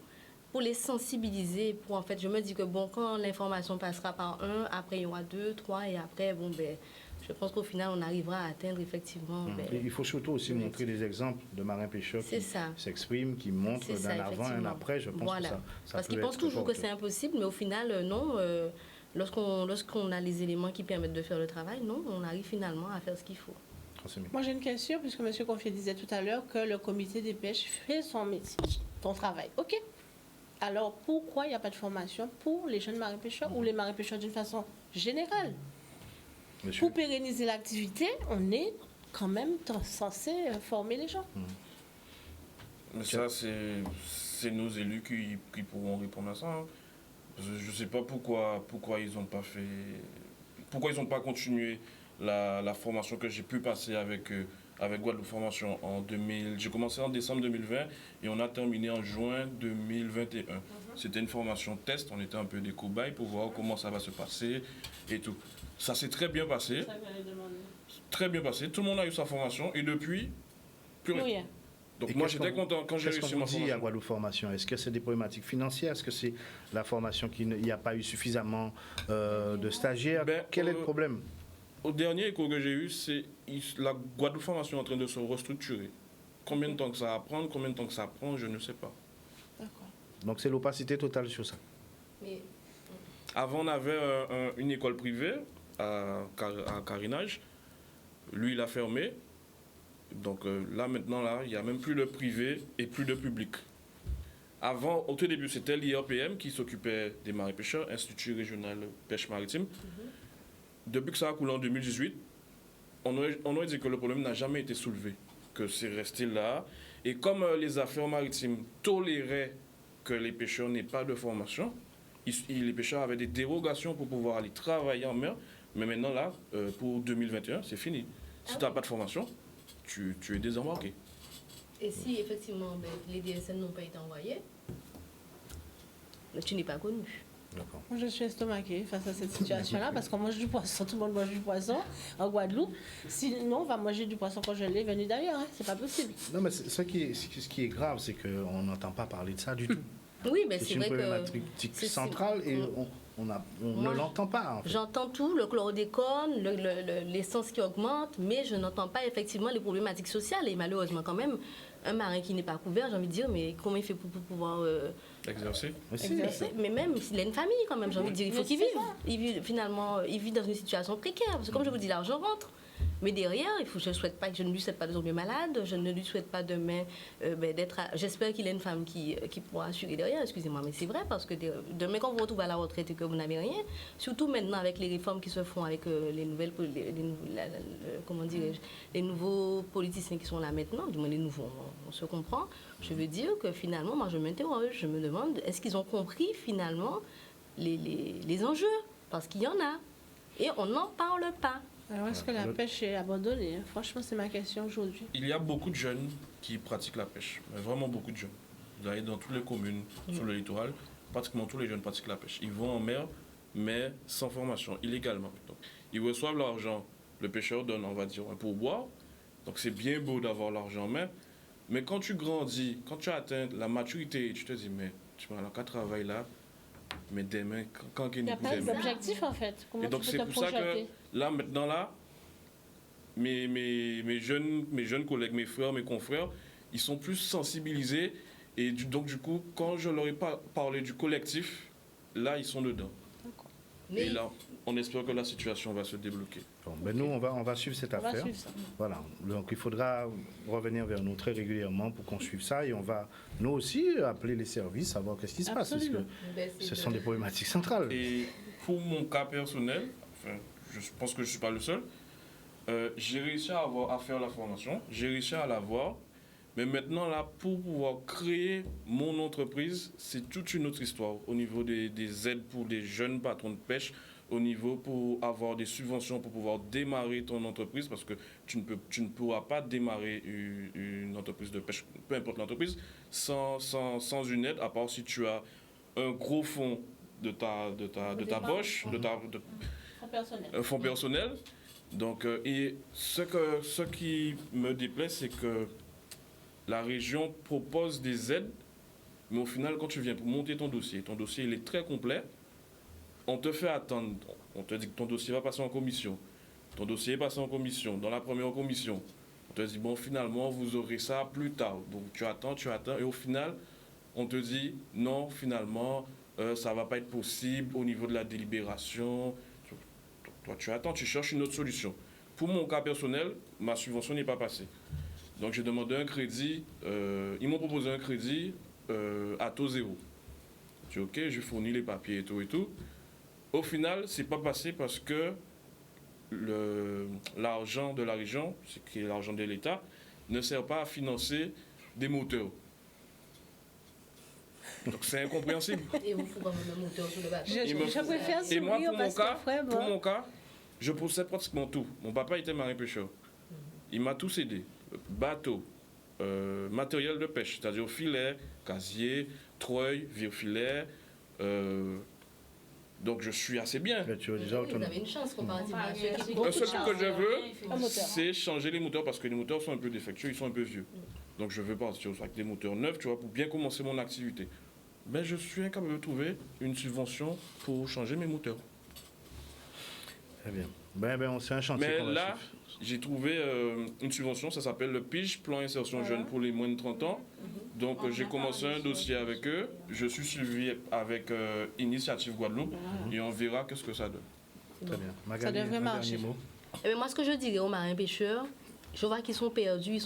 pour les sensibiliser. Pour, en fait, je me dis que quand l'information passera par un, après il y aura 2, 3 et après, je pense qu'au final, on arrivera à atteindre effectivement... il faut surtout aussi montrer des exemples de marins-pêcheurs qui s'expriment, qui montrent d'un avant et un après. Je pense que ça parce qu'ils pensent toujours que c'est impossible, mais au final, non. Lorsqu'on a les éléments qui permettent de faire le travail, non, on arrive finalement à faire ce qu'il faut. Moi, j'ai une question, puisque M. Confier disait tout à l'heure que le comité des pêches fait son métier, son travail. OK. Alors, pourquoi il n'y a pas de formation pour les jeunes marins-pêcheurs ou les marins-pêcheurs d'une façon générale? Pour pérenniser l'activité, on est quand même censé former les gens. Mais ça, c'est nos élus qui pourront répondre à ça. Hein. Je ne sais pas pourquoi ils n'ont pas fait... Pourquoi ils n'ont pas continué la formation que j'ai pu passer avec Guadeloupe Formation en 2000. J'ai commencé en décembre 2020 et on a terminé en juin 2021. C'était une formation test, on était un peu des cobayes pour voir comment ça va se passer et tout. Ça s'est très bien passé. Très bien passé. Tout le monde a eu sa formation et depuis, plus rien. Donc moi j'étais content quand j'ai réussi ma formation. Qu'est-ce qu'on dit à Guadeloupe Formation? Est-ce que c'est des problématiques financières? Est-ce que c'est la formation qu'il n'y a pas eu suffisamment de stagiaires? Quel est le problème? Au dernier écho que j'ai eu, c'est la Guadeloupe Formation est en train de se restructurer. Combien de temps que ça va prendre, combien de temps que ça prend, je ne sais pas. D'accord. Donc c'est l'opacité totale sur ça. Avant on avait une école privée à Carinage. Lui il a fermé. Donc là maintenant, il n'y a même plus de privé et plus de public. Avant, au tout début, c'était l'IRPM qui s'occupait des marins pêcheurs, Institut régional pêche maritime. Depuis que ça a coulé en 2018, on aurait dit que le problème n'a jamais été soulevé, que c'est resté là. Et comme les affaires maritimes toléraient que les pêcheurs n'aient pas de formation, les pêcheurs avaient des dérogations pour pouvoir aller travailler en mer. Mais maintenant, là, pour 2021, c'est fini. Si tu n'as pas de formation, tu es désembarqué. Et si effectivement les DSN n'ont pas été envoyés, tu n'es pas connu. D'accord. Moi, je suis estomaquée face à cette situation-là parce qu'on mange du poisson, tout le monde mange du poisson en Guadeloupe. Sinon, on va manger du poisson congelé venu d'ailleurs, hein. C'est pas possible. Non, mais ce qui est grave, c'est qu'on n'entend pas parler de ça du tout. Oui, mais c'est vrai que... C'est une problématique centrale et on ne l'entend pas. En fait. J'entends tout, le chlordécone, l'essence qui augmente, mais je n'entends pas effectivement les problématiques sociales. Et malheureusement, quand même, un marin qui n'est pas couvert, j'ai envie de dire, mais comment il fait pour pouvoir exercer? Mais même s'il a une famille, quand même, j'ai envie de dire, il faut qu'il vive. Finalement, il vit dans une situation précaire. Parce que comme je vous dis, l'argent rentre. Mais derrière, je ne lui souhaite pas de tomber malade, je ne lui souhaite pas demain d'être... J'espère qu'il a une femme qui pourra assurer derrière, excusez-moi, mais c'est vrai, parce que demain, quand vous vous retrouvez à la retraite et que vous n'avez rien, surtout maintenant avec les réformes qui se font, avec les nouveaux politiciens qui sont là maintenant, du moins les nouveaux, on se comprend, je veux dire que finalement, moi je m'interroge, je me demande, est-ce qu'ils ont compris finalement les enjeux? Parce qu'il y en a, et on n'en parle pas. Alors, est-ce que la pêche est abandonnée? Franchement, c'est ma question aujourd'hui. Il y a beaucoup de jeunes qui pratiquent la pêche, mais vraiment beaucoup de jeunes. Vous allez dans toutes les communes sur le littoral, pratiquement tous les jeunes pratiquent la pêche. Ils vont en mer, mais sans formation, illégalement. Donc, ils reçoivent l'argent, le pêcheur donne, on va dire, un pourboire. Donc, c'est bien beau d'avoir l'argent en mer, mais quand tu grandis, quand tu atteins la maturité, tu te dis, mais tu m'as qu'à travailler là, mais demain, quand il n'y a pas d'objectif en fait. Comment et donc c'est pour ça que là, maintenant, mes jeunes collègues, mes frères, mes confrères, ils sont plus sensibilisés. Et donc, du coup, quand je leur ai parlé du collectif, là, ils sont dedans. Et là, on espère que la situation va se débloquer. Bon, ben nous, on va suivre cette affaire. Suivre ça. Voilà. Donc, il faudra revenir vers nous très régulièrement pour qu'on suive ça. Et on va, nous aussi, appeler les services, savoir qu'est-ce qui se passe. Parce que ce sont des problématiques centrales. Et pour mon cas personnel, enfin, je pense que je ne suis pas le seul, j'ai réussi à faire la formation. J'ai réussi à l'avoir. Mais maintenant, là, pour pouvoir créer mon entreprise, c'est toute une autre histoire au niveau des aides pour des jeunes patrons de pêche, au niveau pour avoir des subventions pour pouvoir démarrer ton entreprise, parce que tu ne pourras pas démarrer une entreprise de pêche, peu importe l'entreprise, sans une aide, à part si tu as un gros fonds de ta poche, un fonds personnel. Donc, et ce qui me déplaît, c'est que la région propose des aides, mais au final, quand tu viens pour monter ton dossier il est très complet. On te fait attendre. On te dit que ton dossier va passer en commission. Ton dossier est passé en commission. Dans la première commission, on te dit, bon, finalement, vous aurez ça plus tard. Donc, tu attends. Et au final, on te dit, non, finalement, ça ne va pas être possible au niveau de la délibération. Toi, tu attends, tu cherches une autre solution. Pour mon cas personnel, ma subvention n'est pas passée. Donc, j'ai demandé un crédit. Ils m'ont proposé un crédit à taux zéro. Je dis, OK, je fournis les papiers et tout. Au final, ce n'est pas passé parce que l'argent de la région, qui est l'argent de l'État, ne sert pas à financer des moteurs. Donc, c'est incompréhensible. Et vous faut un moteur sur le bateau. Et moi, pour mon cas, je possède pratiquement tout. Mon papa était marin-pêcheur. Il m'a tout cédé. Bateau, matériel de pêche, c'est-à-dire filet, casier, treuil, vire-filet. Donc je suis assez bien. Mais tu as déjà vous avez une chance comparativement à ceux qui Le seul truc que je veux, c'est changer les moteurs parce que les moteurs sont un peu défectueux, ils sont un peu vieux. Donc je veux partir avec des moteurs neufs, tu vois, pour bien commencer mon activité. Mais je suis incapable de trouver une subvention pour changer mes moteurs. Très bien. Ben, c'est un chantier. Mais là, j'ai trouvé une subvention, ça s'appelle le PIGE, Plan Insertion Jeune pour les moins de 30 ans. Donc j'ai commencé un dossier avec eux, je suis suivi avec Initiative Guadeloupe et on verra qu'est-ce que ça donne. Très bien. Magali, ça devrait marcher. Moi, ce que je dirais aux marins pêcheurs, je vois qu'ils sont perdus, ils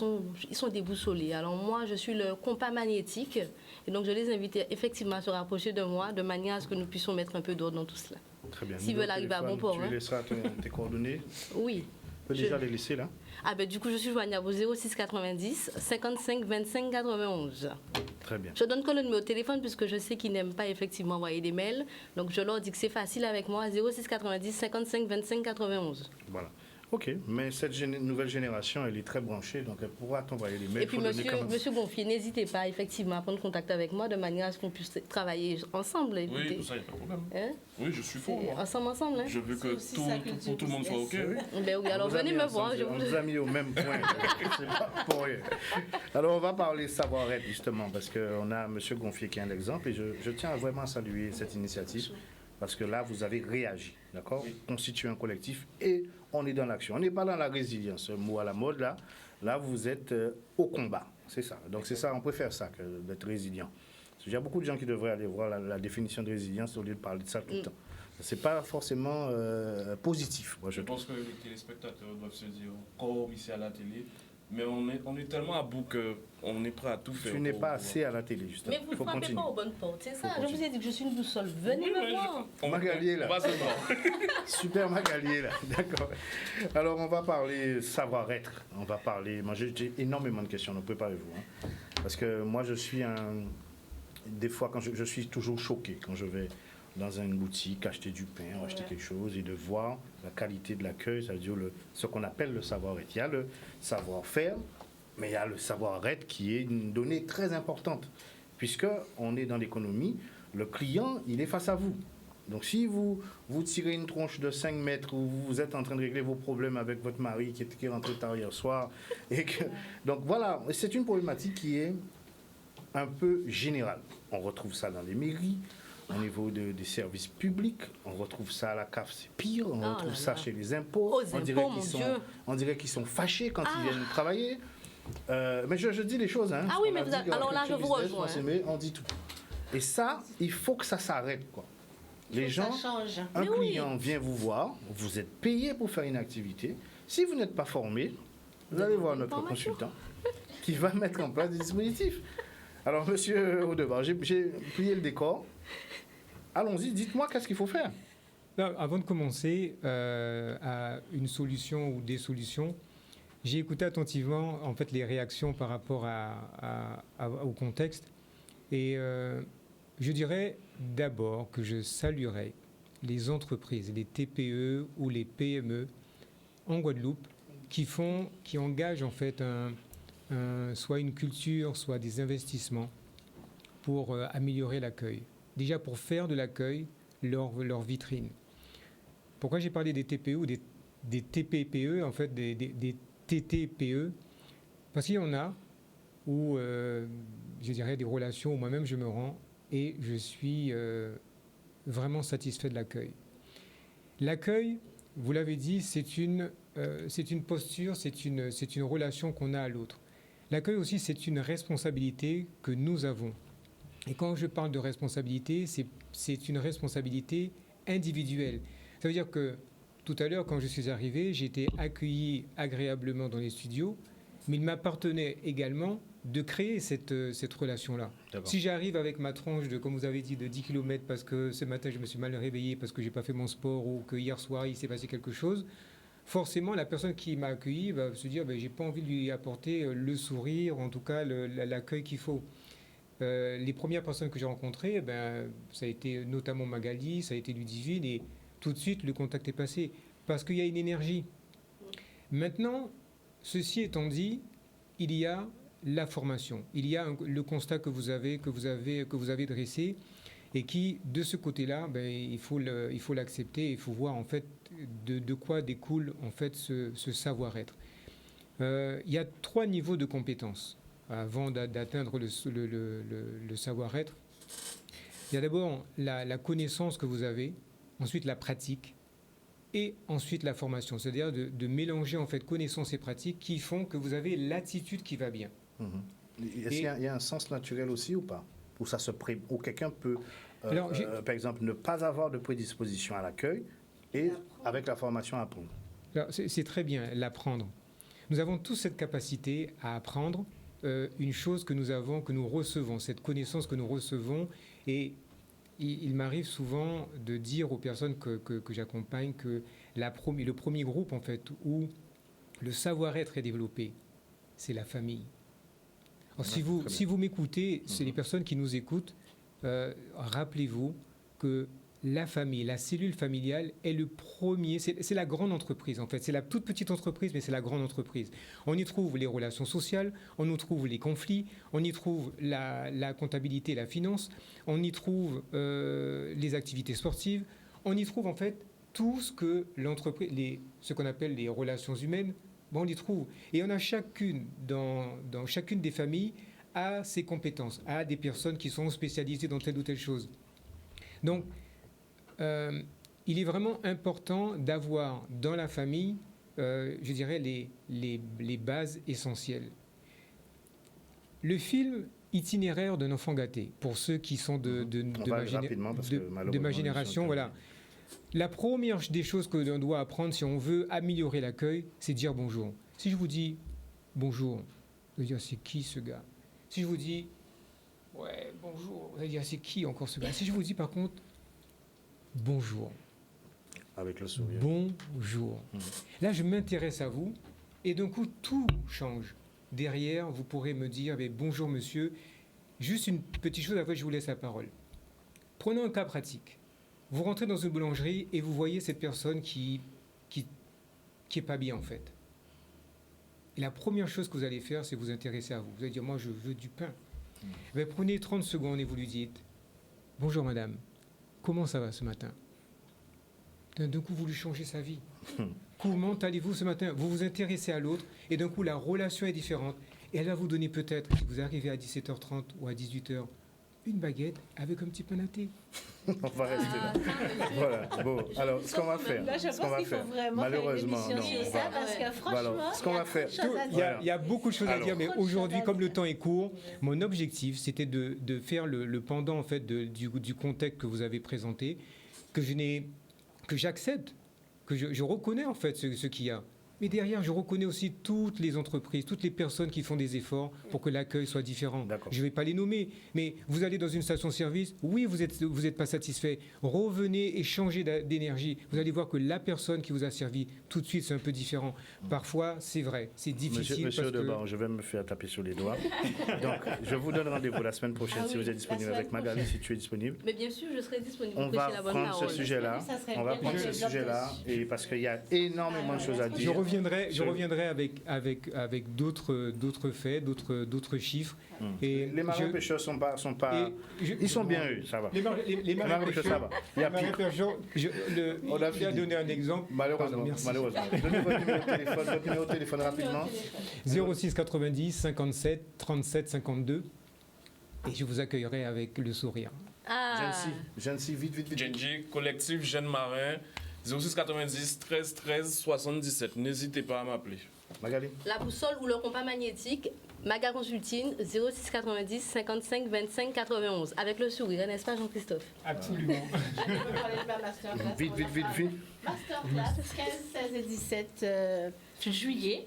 sont déboussolés. Alors moi, je suis le compas magnétique et donc je les invite effectivement à se rapprocher de moi de manière à ce que nous puissions mettre un peu d'ordre dans tout cela. Très bien. S'ils veulent arriver à bon port. Tu laisseras tes coordonnées? Oui. Tu peux déjà les laisser là? Ah ben du coup, je suis joignable au 06 90 55 25 91. Très bien. Je donne que le numéro de téléphone puisque je sais qu'ils n'aiment pas effectivement envoyer des mails. Donc je leur dis que c'est facile avec moi, 06 90 55 25 91. Voilà. Ok, mais cette nouvelle génération, elle est très branchée, donc elle pourra t'envoyer des mails. Et puis, monsieur Gonfier, n'hésitez pas effectivement à prendre contact avec moi de manière à ce qu'on puisse travailler ensemble. Oui, tout ça, il n'y a pas de problème. Hein? Oui, je suis pour. Ensemble. Hein? Je veux que tout le monde soit OK. Oui. Ben oui, alors venez me voir. On vous a mis au même point. C'est pas pour rien. Alors, on va parler savoir-être, justement, parce qu'on a monsieur Gonfier qui est un exemple, et je tiens vraiment à saluer cette initiative. Parce que là, vous avez réagi, d'accord? Oui. Constituer un collectif et on est dans l'action. On n'est pas dans la résilience, un mot à la mode là. Là, vous êtes au combat, c'est ça. Donc c'est ça, on préfère ça que d'être résilient. Il y a beaucoup de gens qui devraient aller voir la définition de résilience au lieu de parler de ça tout le temps. C'est pas forcément positif, moi je pense que les téléspectateurs doivent se dire, comme ici à la télé, mais on est tellement à bout qu'on est prêt à tout faire. Tu n'es pas assez à la télé, justement. Mais vous ne frappez pas aux bonnes portes, c'est ça. Je vous ai dit que je suis une boussole. Venez me voir. Magali est là. On va se voir. Super Magali est là, d'accord. Alors, on va parler savoir-être. On va parler... Moi, j'ai énormément de questions, donc préparez-vous. Hein. Parce que moi, je suis des fois, quand je suis toujours choqué quand je vais dans une boutique, acheter du pain, ou acheter quelque chose, et de voir la qualité de l'accueil, ça veut dire ce qu'on appelle le savoir-être. Il y a le savoir-faire, mais il y a le savoir-être qui est une donnée très importante, puisqu'on est dans l'économie, le client, il est face à vous. Donc si vous tirez une tronche de 5 mètres où vous êtes en train de régler vos problèmes avec votre mari qui est rentré tard hier soir, donc voilà, c'est une problématique qui est un peu générale. On retrouve ça dans les mairies, au niveau des services publics, on retrouve ça à la CAF, c'est pire, on retrouve ça chez les impôts, on dirait qu'ils sont fâchés quand ils viennent travailler. Mais je dis les choses, hein. Ah oui, mais alors là, je vous rejoins. On dit tout. Et ça, il faut que ça s'arrête, quoi. Les gens, un client vient vous voir, vous êtes payé pour faire une activité. Si vous n'êtes pas formé, vous allez voir notre consultant qui va mettre en place des dispositifs. Alors, monsieur Audemars, j'ai plié le décor. Allons-y, dites-moi qu'est-ce qu'il faut faire. Non, avant de commencer à une solution ou des solutions, j'ai écouté attentivement en fait les réactions par rapport au contexte et je dirais d'abord que je saluerais les entreprises, les TPE ou les PME en Guadeloupe qui engagent en fait soit une culture, soit des investissements pour améliorer l'accueil. Déjà pour faire de l'accueil leur vitrine. Pourquoi j'ai parlé des TPE ou des TPPE, en fait des TTPE? Parce qu'il y en a où, je dirais, des relations où moi-même je me rends et je suis vraiment satisfait de l'accueil. L'accueil, vous l'avez dit, c'est une posture, c'est une relation qu'on a à l'autre. L'accueil aussi, c'est une responsabilité que nous avons. Et quand je parle de responsabilité, c'est une responsabilité individuelle. Ça veut dire que tout à l'heure, quand je suis arrivé, j'ai été accueilli agréablement dans les studios, mais il m'appartenait également de créer cette relation-là. Si j'arrive avec ma tranche de, comme vous avez dit, de 10 km parce que ce matin je me suis mal réveillé, parce que je n'ai pas fait mon sport ou que hier soir il s'est passé quelque chose, forcément la personne qui m'a accueilli va se dire j'ai pas envie de lui apporter le sourire, en tout cas l'accueil qu'il faut. Les premières personnes que j'ai rencontrées, ça a été notamment Magali, ça a été Ludivine, et tout de suite le contact est passé parce qu'il y a une énergie. Maintenant, ceci étant dit, il y a la formation, il y a le constat que vous avez dressé et qui, de ce côté-là, il faut l'accepter, il faut voir en fait de quoi découle en fait ce savoir-être. Il y a 3 niveaux de compétences avant d'atteindre le savoir-être. Il y a d'abord la connaissance que vous avez, ensuite la pratique et ensuite la formation, c'est-à-dire de mélanger en fait connaissance et pratique qui font que vous avez l'attitude qui va bien. Est-ce qu'il y a un sens naturel aussi ou pas? Ou quelqu'un peut, par exemple, ne pas avoir de prédisposition à l'accueil et avec la formation apprendre? C'est très bien l'apprendre. Nous avons tous cette capacité à apprendre une chose que nous recevons, cette connaissance que nous recevons. Et il m'arrive souvent de dire aux personnes que j'accompagne que le premier groupe, en fait, où le savoir-être est développé, c'est la famille. Alors, si vous m'écoutez, c'est les personnes qui nous écoutent, rappelez-vous que la famille, la cellule familiale est le premier, c'est la grande entreprise en fait. C'est la toute petite entreprise, mais c'est la grande entreprise. On y trouve les relations sociales, on y trouve les conflits, on y trouve la comptabilité, la finance, on y trouve les activités sportives, on y trouve en fait tout ce que l'entreprise, ce qu'on appelle les relations humaines, on y trouve. Et on a chacune, dans chacune des familles, a ses compétences, a des personnes qui sont spécialisées dans telle ou telle chose. Donc, il est vraiment important d'avoir dans la famille, je dirais, les bases essentielles. Le film Itinéraire d'un enfant gâté, pour ceux qui sont de ma génération, voilà. La première des choses que l'on doit apprendre si on veut améliorer l'accueil, c'est dire bonjour. Si je vous dis bonjour, vous allez dire c'est qui ce gars? Si je vous dis ouais, bonjour, vous allez dire c'est qui encore ce gars? Si je vous dis par contre bonjour. Avec le sourire. Bonjour. Là, je m'intéresse à vous et d'un coup, tout change. Derrière, vous pourrez me dire bonjour monsieur. Juste une petite chose, après je vous laisse la parole. Prenons un cas pratique. Vous rentrez dans une boulangerie et vous voyez cette personne qui est pas bien en fait. Et la première chose que vous allez faire, c'est vous intéresser à vous. Vous allez dire, moi je veux du pain. Prenez 30 secondes et vous lui dites, bonjour madame. Comment ça va ce matin? D'un coup, vous lui changez sa vie. Comment allez-vous ce matin? Vous vous intéressez à l'autre et d'un coup, la relation est différente. Et elle va vous donner peut-être, si vous arrivez à 17h30 ou à 18h, une baguette avec un petit pain à thé. On va rester là. Voilà. Bon, alors, ce qu'on va faire. Là, je pense qu'il faut vraiment malheureusement, faire une émission sur ça parce que franchement, alors, ce qu'on va faire. Il y a beaucoup de choses à dire, mais aujourd'hui, comme le temps est court, mon objectif, c'était de faire le pendant en fait du contexte que vous avez présenté, que j'accepte, que je reconnais en fait ce qu'il y a. Mais derrière, je reconnais aussi toutes les entreprises, toutes les personnes qui font des efforts pour que l'accueil soit différent. Je ne vais pas les nommer, mais vous allez dans une station-service, oui, vous êtes pas satisfait, revenez et changez d'énergie. Vous allez voir que la personne qui vous a servi, tout de suite, c'est un peu différent. Parfois, c'est vrai, c'est difficile. Monsieur Deban, je vais me faire taper sur les doigts. Donc, je vous donne rendez-vous la semaine prochaine si vous êtes disponible avec Magali, si tu es disponible. Mais bien sûr, je serai disponible. On va prendre ce sujet-là. Et parce qu'il y a énormément de choses à dire. Je reviendrai avec d'autres faits, d'autres chiffres. Et les marins-pêcheurs sont pas ils sont bien eux, ça va. Les marins-pêcheurs, ça va. Il a donné un exemple. Malheureusement. Donnez votre numéro de téléphone rapidement. 06 90 57 37 52. Et je vous accueillerai avec le sourire. Gensi, vite. Genji, collectif Jeunes Marins. 06 90 13 13 77. N'hésitez pas à m'appeler. Magali. La boussole ou le compas magnétique, Maga Consulting, 06 90 55 25 91. Avec le sourire, n'est-ce pas Jean-Christophe? Absolument. Vite. Masterclass 15, 16 et 17 juillet.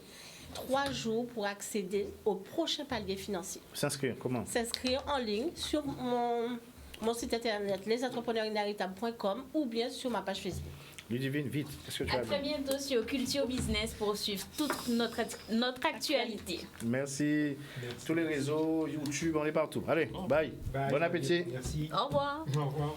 3 jours pour accéder au prochain palier financier. S'inscrire, comment? S'inscrire en ligne sur mon site internet lesentrepreneurinaritables.com ou bien sur ma page Facebook. Ludivine, vite. Qu'est-ce que tu as très bientôt sur Culture Business pour suivre toute notre actualité. Merci. Tous les réseaux, YouTube, on est partout. Allez, bye. Bon appétit. Merci. Au revoir. Au revoir.